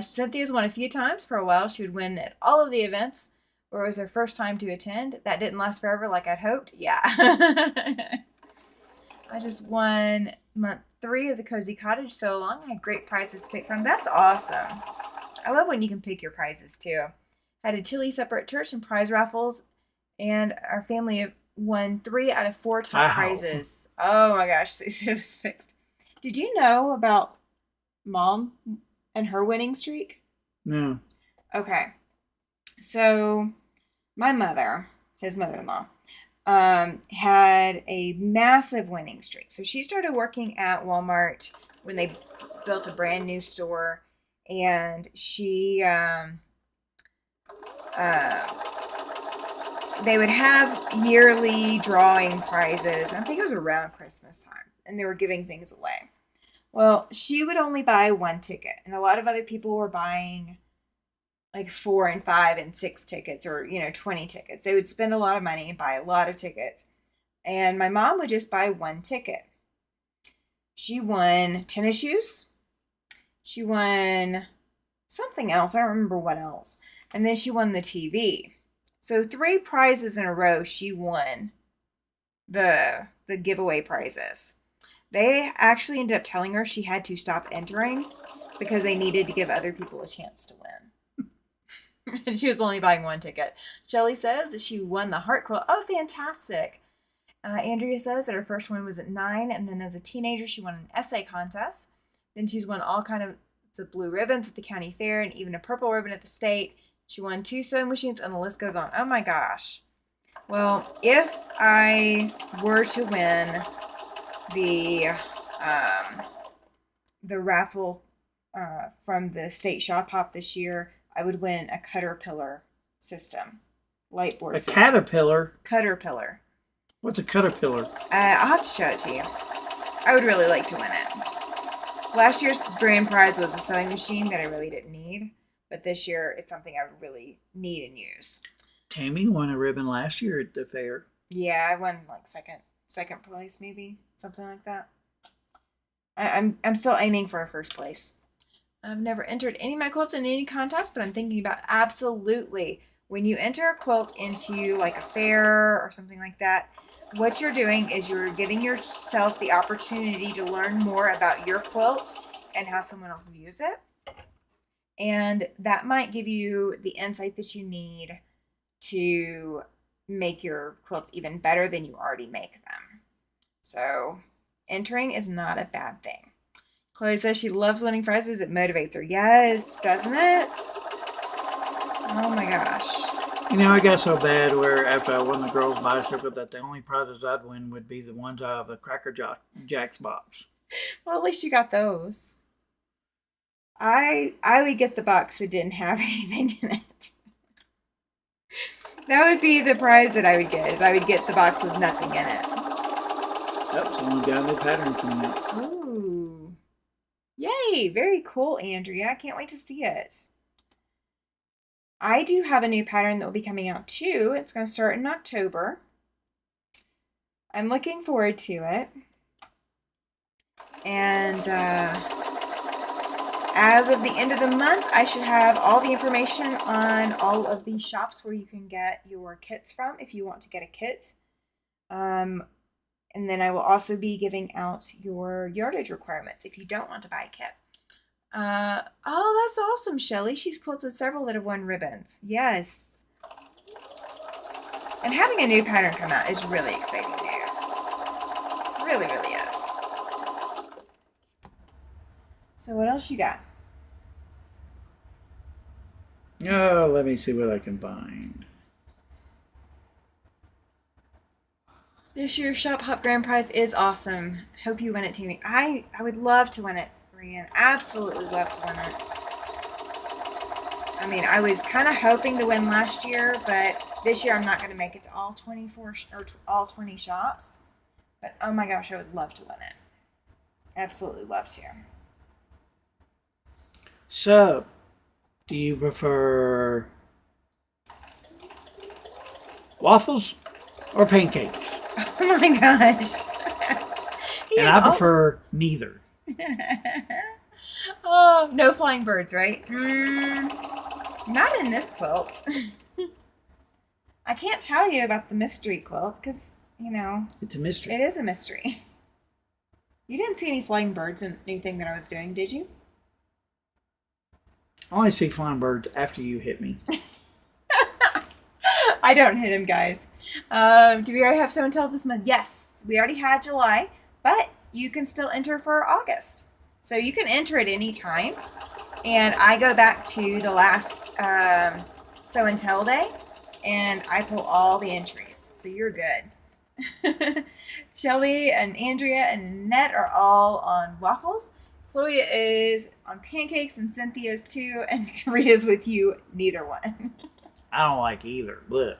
Cynthia's won a few times. For a while, she would win at all of the events, or it was her first time to attend. That didn't last forever like I'd hoped. Yeah. I just won month 3 of the Cozy Cottage so long. I had great prizes to pick from. That's awesome. I love when you can pick your prizes too. Had a chili supper at church and prize raffles, and our family won 3 out of 4 top prizes. Oh my gosh, they said it was fixed. Did you know about Mom and her winning streak? No. Okay. So my mother, his mother-in-law, had a massive winning streak. So she started working at Walmart when they built a brand new store, and she they would have yearly drawing prizes. I think it was around Christmas time, and they were giving things away. Well, she would only buy 1 ticket, and a lot of other people were buying like 4 and 5 and 6 tickets, or 20 tickets. They would spend a lot of money and buy a lot of tickets. And my mom would just buy 1 ticket. She won tennis shoes. She won something else. I don't remember what else. And then she won the TV. So 3 prizes in a row she won the giveaway prizes. They actually ended up telling her she had to stop entering because they needed to give other people a chance to win. And she was only buying 1 ticket. Shelly says that she won the heart quilt. Oh, fantastic. Andrea says that her first one was at 9, and then as a teenager she won an essay contest. Then she's won all kinds of blue ribbons at the county fair and even a purple ribbon at the state. She won 2 sewing machines, and the list goes on. Oh my gosh. Well, if I were to win the raffle from the state shop hop this year, I would win a Caterpillar system, lightboard system. Caterpillar? Caterpillar. What's a Caterpillar? I'll have to show it to you. I would really like to win it. Last year's grand prize was a sewing machine that I really didn't need, but this year it's something I would really need and use. Tammy won a ribbon last year at the fair. Yeah, I won like second place, maybe something like that. I'm still aiming for a first place. I've never entered any of my quilts in any contest, but I'm thinking about absolutely when you enter a quilt into like a fair or something like that. What you're doing is you're giving yourself the opportunity to learn more about your quilt and how someone else views it. And that might give you the insight that you need to make your quilts even better than you already make them. So entering is not a bad thing. Chloe says she loves winning prizes. It motivates her. Yes, doesn't it? Oh my gosh. I got so bad where after I won the girls' bicycle that the only prizes I'd win would be the ones out of the Cracker Jacks box. Well, at least you got those. I would get the box that didn't have anything in it. That would be the prize that I would get, is I would get the box with nothing in it. Yep, someone's got a new pattern coming out. Ooh. Yay, very cool, Andrea. I can't wait to see it. I do have a new pattern that will be coming out too. It's going to start in October. I'm looking forward to it. And as of the end of the month, I should have all the information on all of the shops where you can get your kits from if you want to get a kit. And then I will also be giving out your yardage requirements if you don't want to buy a kit. Oh, that's awesome, Shelly. She's quilted several that have won ribbons. Yes. And having a new pattern come out is really exciting news. Really, really is. So what else you got? Oh, let me see what I can find. This year's Shop Hop Grand Prize is awesome. Hope you win it, Tammy. I would love to win it, Brian. Absolutely love to win it. I mean, I was kind of hoping to win last year, but this year I'm not going to make it to all 24 or all 20 shops. But oh my gosh, I would love to win it. Absolutely love to. So, do you prefer waffles or pancakes? Oh my gosh. And I prefer neither. Oh, no flying birds, right? Not in this quilt. I can't tell you about the mystery quilt because, you know, It's a mystery. it is a mystery. You didn't see any flying birds in anything that I was doing, did you? I only see flying birds after you hit me. I don't hit him, guys. Do we already have someone tell this month? Yes, we already had July, but you can still enter for August. So you can enter at any time. And I go back to the last Sow and Tell day, and I pull all the entries. So you're good. Shelby and Andrea and Annette are all on waffles. Chloe is on pancakes, and Cynthia's too, and Rita's with you, neither one. I don't like either, but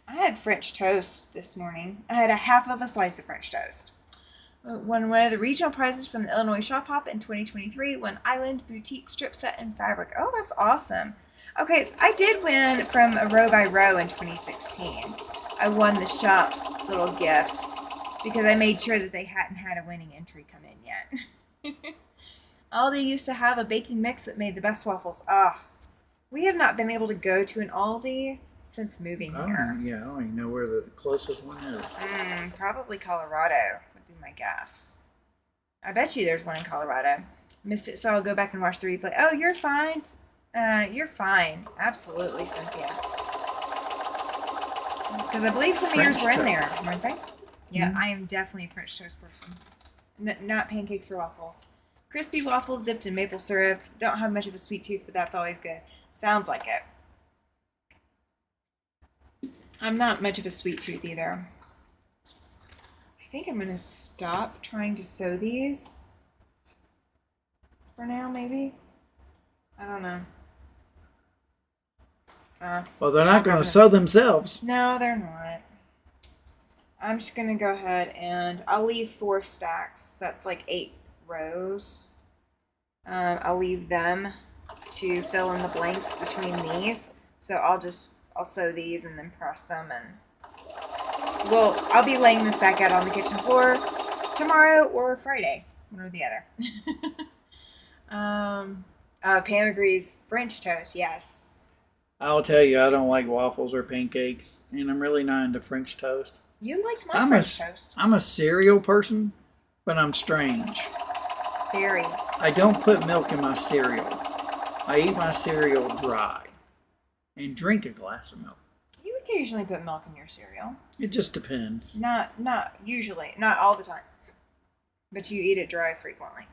I had French toast this morning. I had a half of a slice of French toast. Won one of the regional prizes from the Illinois Shop Hop in 2023. Won Island Boutique Strip Set and Fabric. Oh, that's awesome. Okay, so I did win from a Row by Row in 2016. I won the shop's little gift because I made sure that they hadn't had a winning entry come in yet. Aldi used to have a baking mix that made the best waffles. We have not been able to go to an Aldi since moving here. yeah, I don't even know where the closest one is. Probably Colorado would be my guess. I bet you there's one in Colorado. Missed it, so I'll go back and watch the replay. Oh, you're fine. You're fine. Absolutely, Cynthia. Because I believe some of yours were in there, weren't they? Yeah, I am definitely a French toast person. Not pancakes or waffles. Crispy waffles dipped in maple syrup. Don't have much of a sweet tooth, but that's always good. Sounds like it. I'm not much of a sweet tooth either. I think I'm going to stop trying to sew these for now, maybe. I don't know. Well, they're not going to sew themselves. No, they're not. I'm just going to go ahead and I'll leave 4 stacks. That's like 8 rows. I'll leave them to fill in the blanks between these. So I'll sew these and then press them, and I'll be laying this back out on the kitchen floor tomorrow or Friday, one or the other. Pam agrees. French toast, yes. I'll tell you, I don't like waffles or pancakes, and I'm really not into French toast. You liked my French toast. I'm a cereal person, but I'm strange. Very. I don't put milk in my cereal. I eat my cereal dry and drink a glass of milk. You occasionally put milk in your cereal. It just depends. Not usually, not all the time. But you eat it dry frequently.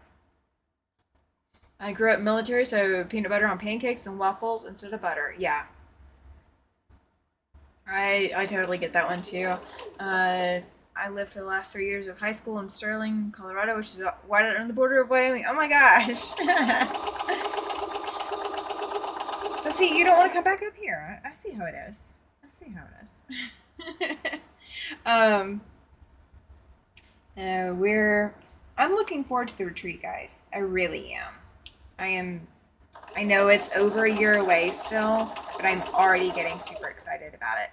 I grew up military, so peanut butter on pancakes and waffles instead of butter. Yeah. I totally get that one too. I lived for the last 3 years of high school in Sterling, Colorado, which is right on the border of Wyoming. Oh my gosh. But see, you don't want to come back up here. I see how it is. see how it is. I'm looking forward to the retreat, guys. I really am. I know it's over a year away still, but I'm already getting super excited about it.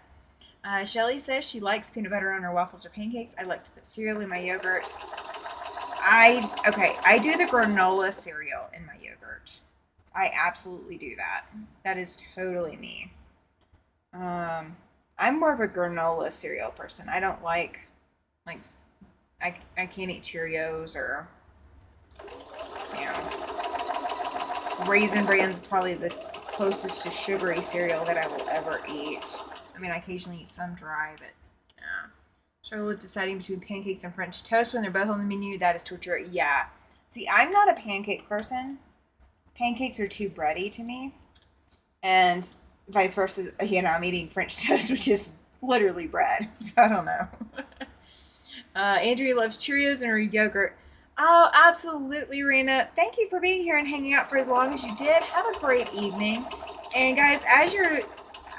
Shelly says she likes peanut butter on her waffles or pancakes. I like to put cereal in my yogurt. I do the granola cereal in my yogurt. I absolutely do that. That is totally me. I'm more of a granola cereal person. I don't like I can't eat Cheerios or you know Raisin Bran's probably the closest to sugary cereal that I will ever eat. I mean, I occasionally eat some dry, but yeah. Charlotte deciding between pancakes and French toast when they're both on the menu. That is torture. Yeah. See, I'm not a pancake person. Pancakes are too bready to me. And vice versa, I'm eating French toast, which is literally bread. So I don't know. Andrea loves Cheerios and her yogurt. Oh, absolutely, Rena. Thank you for being here and hanging out for as long as you did. Have a great evening. And guys, I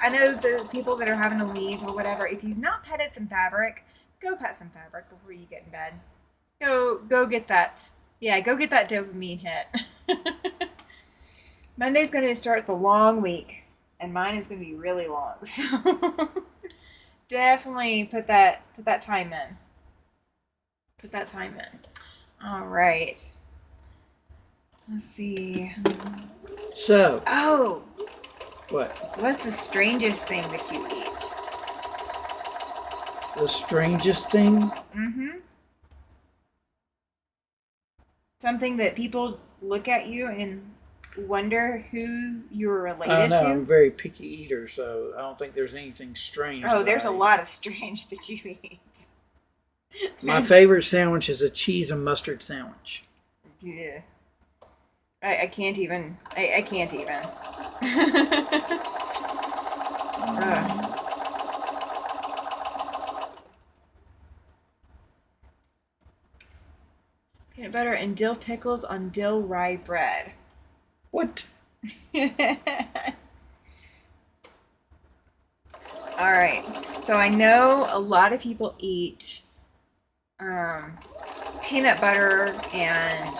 know the people that are having to leave or whatever, if you've not petted some fabric, go pet some fabric before you get in bed. Go get that. Yeah, go get that dopamine hit. Monday's going to start the long week, and mine is going to be really long. So definitely put that time in. Put that time in. All right. Let's see. So. Oh. What? What's the strangest thing that you eat? The strangest thing? Mm-hmm. Something that people look at you and wonder who you're related to? I'm a very picky eater, so I don't think there's anything strange. Oh, there's a lot of strange that you eat. My favorite sandwich is a cheese and mustard sandwich. Yeah. I can't even. I can't even. Peanut butter and dill pickles on dill rye bread. What? All right. So I know a lot of people eat peanut butter and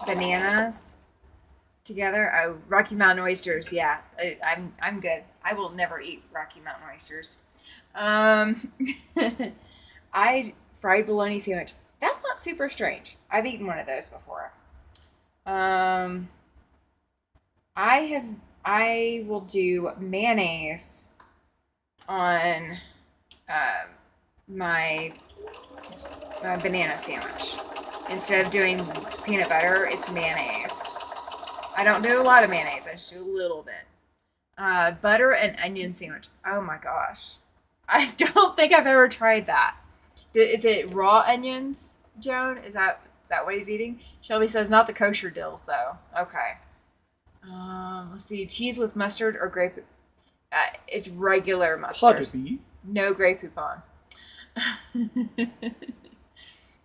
bananas together. Rocky Mountain oysters. Yeah, I'm good. I will never eat Rocky Mountain oysters. I fried bologna sandwich. That's not super strange. I've eaten one of those before. I will do mayonnaise on my banana sandwich. Instead of doing peanut butter, it's mayonnaise. I don't do a lot of mayonnaise. I just do a little bit. Butter and onion sandwich. Oh my gosh. I don't think I've ever tried that. Is it raw onions, Joan? Is that what he's eating? Shelby says not the kosher dills, though. Okay. Let's see. Cheese with mustard or grape. It's regular mustard. No Grey Poupon.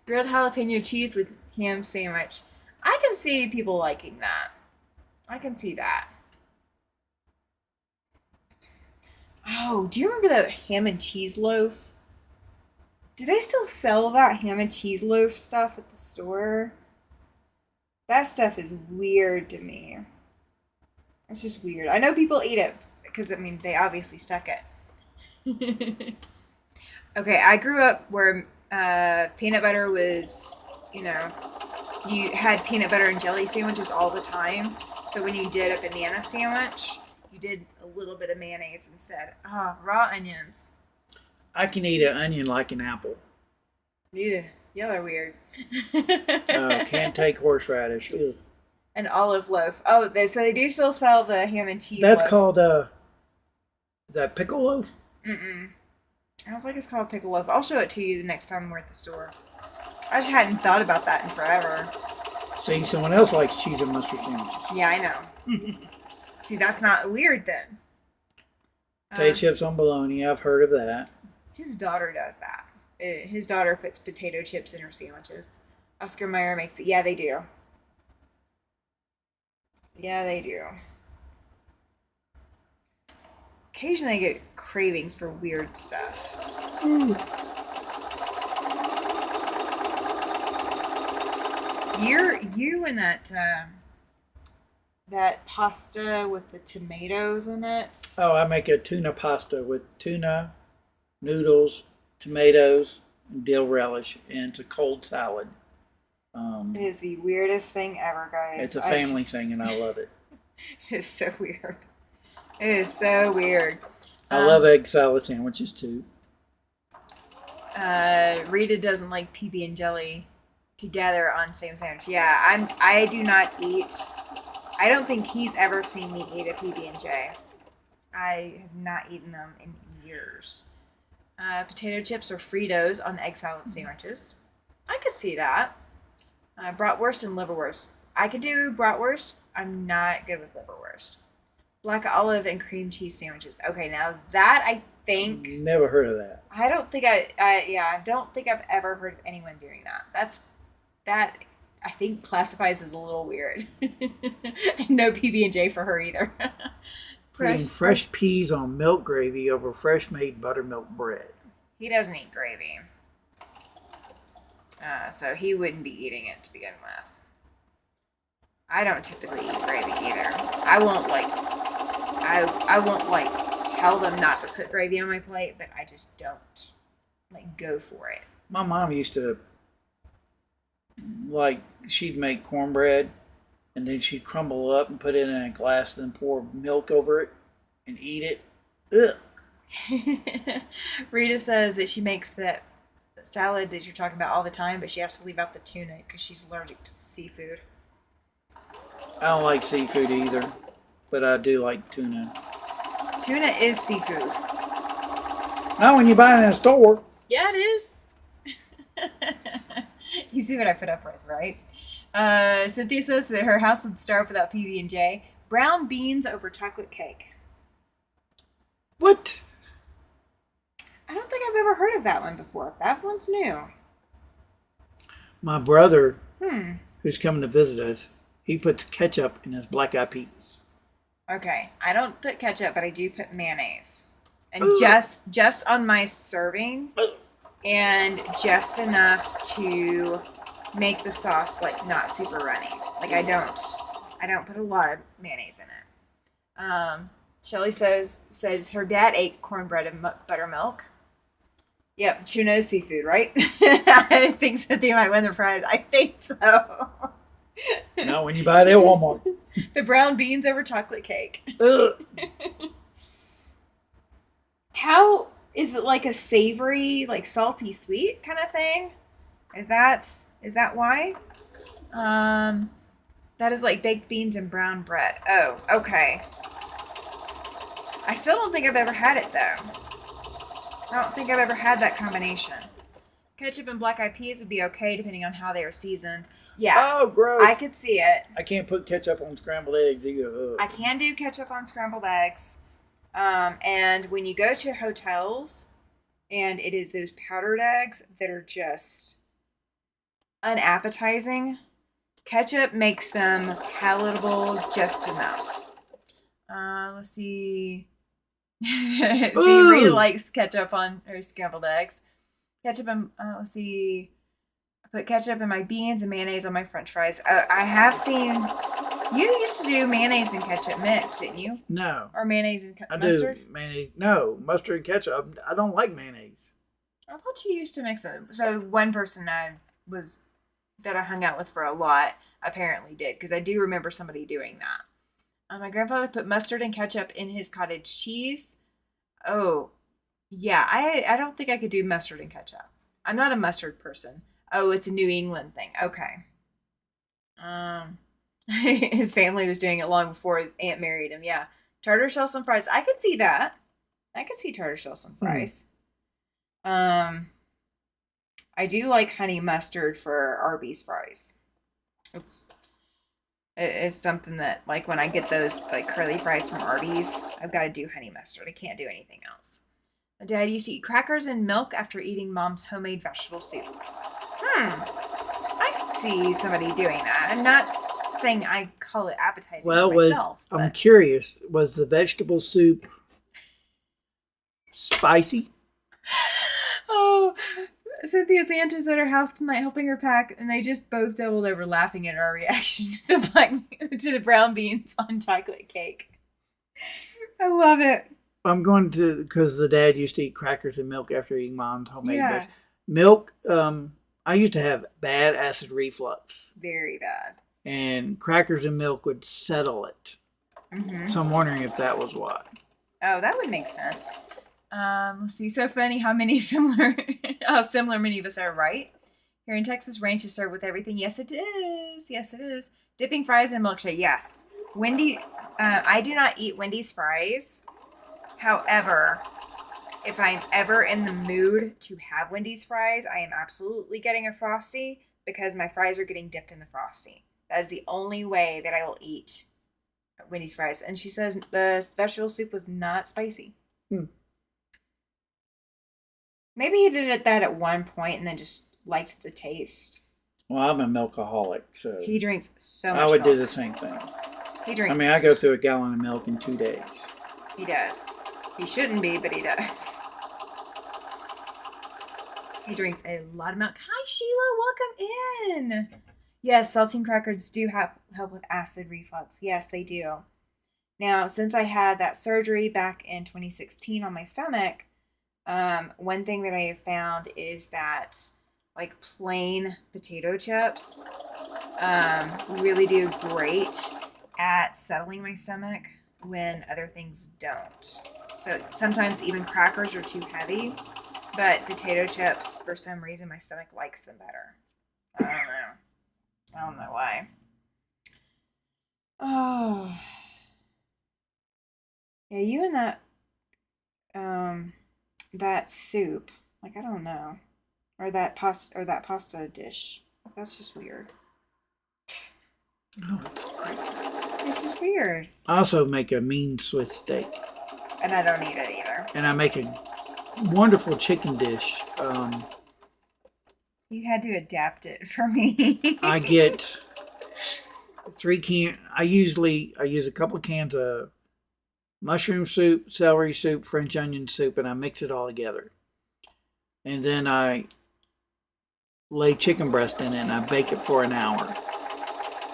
Grilled jalapeno cheese with ham sandwich. I can see people liking that. I can see that. Oh, do you remember that ham and cheese loaf? Do they still sell that ham and cheese loaf stuff at the store? That stuff is weird to me. It's just weird. I know people eat it because, I mean, they obviously stuck it. Okay, I grew up where peanut butter was, you had peanut butter and jelly sandwiches all the time. So when you did a banana sandwich, you did a little bit of mayonnaise instead. Raw onions. I can eat an onion like an apple. Yeah, y'all are weird. Can't take horseradish. Ugh. An olive loaf. Oh, so they do still sell the ham and cheese That's loaf. called, is that pickle loaf? Mm-mm. I don't think it's called pickle loaf. I'll show it to you the next time we're at the store. I just hadn't thought about that in forever. See, someone else likes cheese and mustard sandwiches. Yeah, I know. See, that's not weird then. Potato chips on bologna. I've heard of that. His daughter does that. His daughter puts potato chips in her sandwiches. Oscar Mayer makes it. Yeah, they do. Yeah, they do. occasionally I get cravings for weird stuff. Ooh. You and that pasta with the tomatoes in it. Oh, I make a tuna pasta with tuna, noodles, tomatoes, and dill relish, and it's a cold salad. It is the weirdest thing ever, guys. It's a family thing, and I love it. It's so weird. It is so weird. I love egg salad sandwiches too. Rita doesn't like PB and jelly together on same sandwich. Yeah, I do not eat. I don't think he's ever seen me eat a PB and J. I have not eaten them in years. Potato chips or Fritos on the egg salad sandwiches. I could see that. Bratwurst and liverwurst. I could do bratwurst. I'm not good with liverwurst. Black olive and cream cheese sandwiches. Okay, now that I think Never heard of that. I don't think I don't think I've ever heard of anyone doing that. That I think classifies as a little weird. No PB and J for her either. Putting fresh peas on milk gravy over fresh made buttermilk bread. He doesn't eat gravy. So he wouldn't be eating it to begin with. I don't typically eat gravy either. I won't tell them not to put gravy on my plate, but I just don't go for it. My mom used to she'd make cornbread and then she'd crumble it up and put it in a glass, then pour milk over it and eat it. Ugh. Rita says that she makes that salad that you're talking about all the time, but she has to leave out the tuna because she's allergic to seafood. I don't like seafood either, but I do like tuna. Tuna is seafood. Not when you buy it in a store. Yeah, it is. You see what I put up with, right? Cynthia says that her house would starve without PB&J. Brown beans over chocolate cake. What? I don't think I've ever heard of that one before. That one's new. My brother, who's coming to visit us, he puts ketchup in his black eyed peas. Okay, I don't put ketchup, but I do put mayonnaise, and Ooh. just on my serving, and just enough to make the sauce not super runny. I don't put a lot of mayonnaise in it. Shelly says her dad ate cornbread and buttermilk. Yep, tuna is seafood, right? I think Cynthia might win the prize. I think so. No, when you buy it at Walmart. The brown beans over chocolate cake. Ugh. How is it a savory, salty sweet kind of thing? Is that why? That is baked beans and brown bread. Oh, okay. I still don't think I've ever had it though. I don't think I've ever had that combination. Ketchup and black eyed peas would be okay depending on how they are seasoned. Yeah. Oh, gross. I could see it. I can't put ketchup on scrambled eggs either. Ugh. I can do ketchup on scrambled eggs. And when you go to hotels and it is those powdered eggs that are just unappetizing, ketchup makes them palatable just enough. Let's see. See, Rita likes ketchup on her scrambled eggs. Ketchup and, let's see. I put ketchup in my beans and mayonnaise on my french fries. I have seen, you used to do mayonnaise and ketchup mixed, didn't you? No. Or mayonnaise and I mustard? do mayonnaise. No, mustard and ketchup. I don't like mayonnaise. I thought you used to mix it. So one person that I hung out with for a lot apparently did, because I do remember somebody doing that. My grandfather put mustard and ketchup in his cottage cheese. Oh, yeah. I don't think I could do mustard and ketchup. I'm not a mustard person. Oh, it's a New England thing. Okay. His family was doing it long before Aunt married him. Yeah. Tartar sauce and fries. I could see that. I could see tartar sauce and fries. I do like honey mustard for Arby's fries. It's something that, when I get those, curly fries from Arby's, I've got to do honey mustard. I can't do anything else. My dad used to eat crackers and milk after eating Mom's homemade vegetable soup. I could see somebody doing that. I'm not saying I call it appetizing myself. I'm curious. Was the vegetable soup Spicy. Oh, Cynthia's aunt is at her house tonight helping her pack, and they just both doubled over laughing at our reaction to the brown beans on chocolate cake. I love it. I'm going to, because the dad used to eat crackers and milk after eating mom's homemade Yeah. dish. Milk, I used to have bad acid reflux, Very bad. and crackers and milk would settle it. Mm-hmm. So I'm wondering if that was why. Oh, that would make sense. Let's see. So funny how similar many of us are, right? Here in Texas, ranch is served with everything. Yes, it is. Yes, it is. Dipping fries in milkshake. Yes. I do not eat Wendy's fries. However, if I'm ever in the mood to have Wendy's fries, I am absolutely getting a Frosty because my fries are getting dipped in the Frosty. That is the only way that I will eat Wendy's fries. And she says the vegetable soup was not spicy. Maybe he did that at one point and then just liked the taste. Well, I'm a milkaholic, so He drinks so much I would milk. do the same thing. He drinks. I mean, I go through a gallon of milk in 2 days. He does. He shouldn't be, but he does. He drinks a lot of milk. Hi, Sheila. Welcome in. Yes, saltine crackers do help with acid reflux. Yes, they do. Now, since I had that surgery back in 2016 on my stomach, one thing that I have found is that like plain potato chips really do great at settling my stomach when other things don't. So sometimes even crackers are too heavy, but potato chips, for some reason, my stomach likes them better. I don't know. I don't know why. Oh. Yeah, you and that soup, like I don't know. Or that pasta dish. That's just weird. Oh, that's great. It's just weird. I also make a mean Swiss steak. And I don't eat it either. And I make a wonderful chicken dish. You had to adapt it for me. I get 3 cans. I use a couple of cans of mushroom soup, celery soup, French onion soup, and I mix it all together. And then I lay chicken breast in it and I bake it for an hour.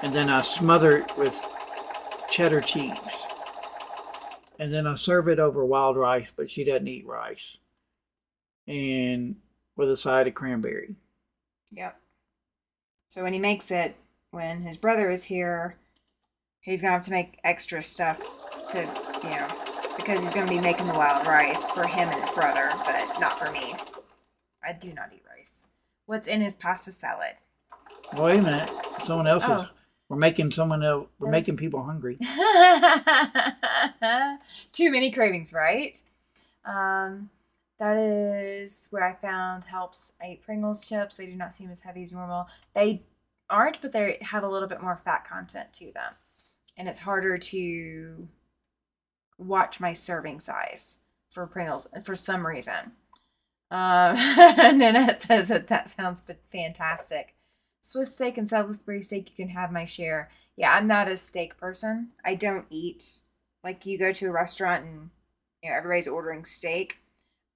And then I smother it with cheddar cheese. And then I serve it over wild rice, but she doesn't eat rice. And with a side of cranberry. Yep. So when he makes it, when his brother is here, he's going to have to make extra stuff to, because he's going to be making the wild rice for him and his brother, but not for me. I do not eat rice. What's in his pasta salad? Wait a minute. Someone else is. We're making people hungry. Too many cravings, right? That is where I found helps. I eat Pringles chips. They do not seem as heavy as normal. They aren't, but they have a little bit more fat content to them. And it's harder to watch my serving size for Pringles for some reason. And Nanette says that sounds fantastic. Swiss steak and Salisbury steak, you can have my share. Yeah, I'm not a steak person. I don't eat. Like you go to a restaurant and everybody's ordering steak.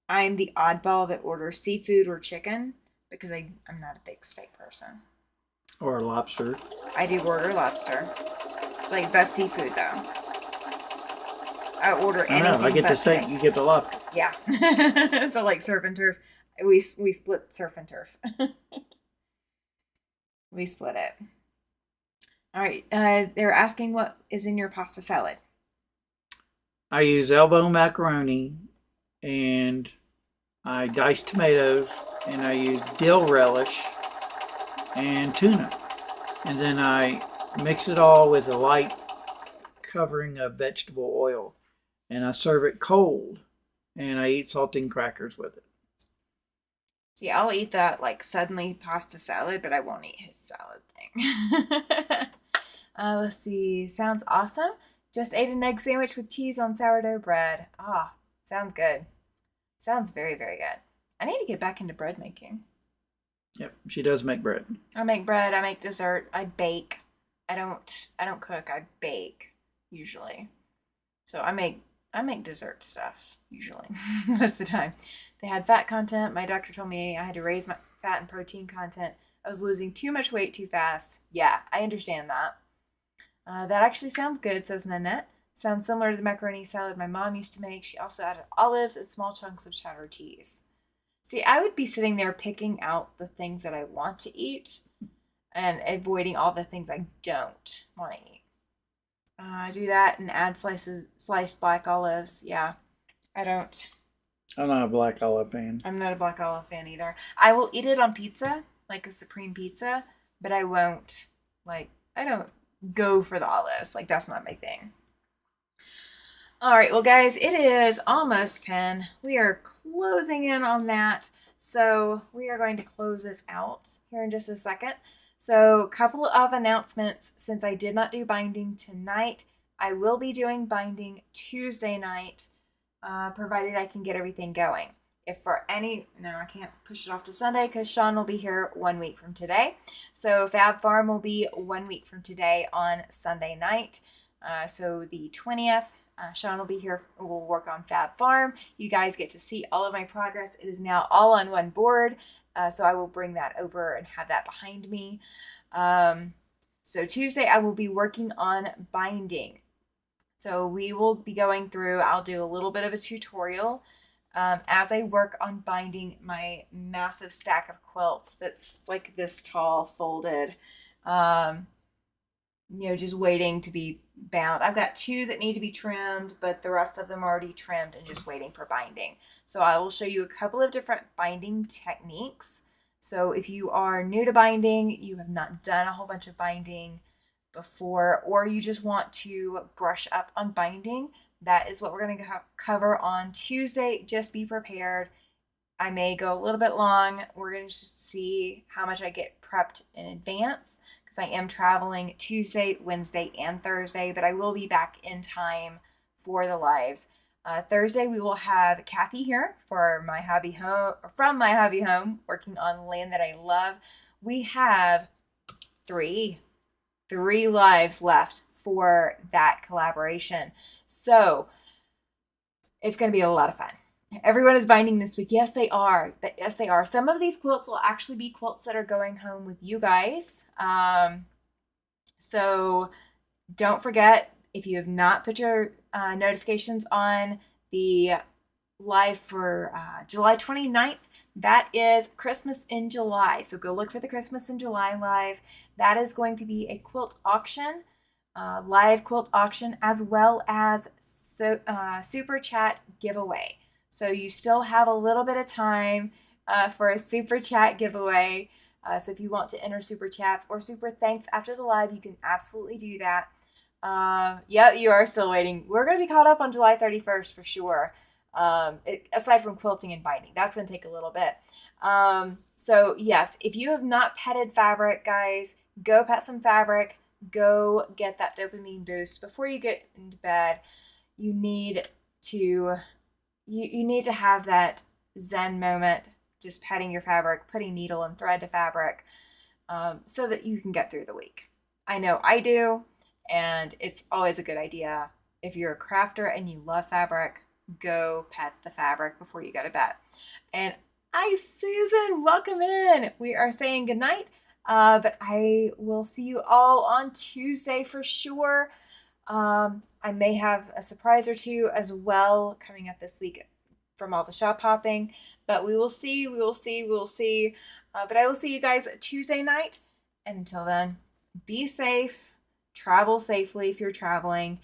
I'm the oddball that orders seafood or chicken because I'm not a big steak person. Or lobster. I do order lobster. Like best seafood though. I order anything. I know. I get the steak. You get the lobster. Yeah. So like surf and turf. We split surf and turf. We split it. All right. They're asking what is in your pasta salad. I use elbow macaroni, and I dice tomatoes, and I use dill relish and tuna. And then I mix it all with a light covering of vegetable oil. And I serve it cold, and I eat saltine crackers with it. See, I'll eat that like suddenly pasta salad, but I won't eat his salad thing. Let's see. Sounds awesome. Just ate an egg sandwich with cheese on sourdough bread. Ah, sounds good. Sounds very, very good. I need to get back into bread making. Yep, she does make bread. I make bread. I make dessert. I bake. I don't cook. I bake usually. So I make dessert stuff. usually, most of the time. They had fat content. My doctor told me I had to raise my fat and protein content. I was losing too much weight too fast. Yeah, I understand that. That actually sounds good, says Nanette. Sounds similar to the macaroni salad my mom used to make. She also added olives and small chunks of cheddar cheese. See, I would be sitting there picking out the things that I want to eat and avoiding all the things I don't want to eat. Do that and add sliced black olives. Yeah, I don't. I'm not a black olive fan. I'm not a black olive fan either. I will eat it on pizza, like a supreme pizza, but I won't, I don't go for the olives. Like, that's not my thing. All right, well, guys, it is almost 10. We are closing in on that. So we are going to close this out here in just a second. So a couple of announcements. Since I did not do binding tonight, I will be doing binding Tuesday night, provided I can get everything going. If for any, no, I can't push it off to Sunday because Sean will be here 1 week from today. So Fab Farm will be 1 week from today on Sunday night. So the 20th. Sean will be here. We'll work on Fab Farm. You guys get to see all of my progress. It is now all on one board. So I will bring that over and have that behind me. So Tuesday I will be working on binding. So we will be going through, I'll do a little bit of a tutorial as I work on binding my massive stack of quilts that's like this tall folded. Just waiting to be bound. I've got 2 that need to be trimmed, but the rest of them are already trimmed and just waiting for binding. So I will show you a couple of different binding techniques. So if you are new to binding, you have not done a whole bunch of binding before, or you just want to brush up on binding, that is what we're going to cover on Tuesday. Just be prepared. I may go a little bit long. We're going to just see how much I get prepped in advance because I am traveling Tuesday, Wednesday, and Thursday, but I will be back in time for the lives. Thursday, we will have Kathy here for my hobby home, from my hobby home, working on land that I love. We have three lives left for that collaboration. So it's going to be a lot of fun. Everyone is binding this week. Yes, they are. Yes, they are. Some of these quilts will actually be quilts that are going home with you guys. So don't forget, if you have not put your notifications on the live for July 29th, that is Christmas in July. So go look for the Christmas in July live. That is going to be a quilt auction, live quilt auction, as well as super chat giveaway. So you still have a little bit of time for a super chat giveaway. So if you want to enter super chats or super thanks after the live, you can absolutely do that. Yep, you are still waiting. We're going to be caught up on July 31st for sure. Aside from quilting and binding, that's going to take a little bit. So yes, if you have not petted fabric, guys, go pet some fabric. Go get that dopamine boost before you get into bed. You need to have that zen moment, just petting your fabric, putting needle and thread to fabric, so that you can get through the week. I know I do, and it's always a good idea. If you're a crafter and you love fabric, go pet the fabric before you go to bed. And Susan, welcome in. We are saying goodnight, but I will see you all on Tuesday for sure. I may have a surprise or two as well coming up this week from all the shop hopping, but we will see. But I will see you guys Tuesday night. And until then, be safe, travel safely if you're traveling,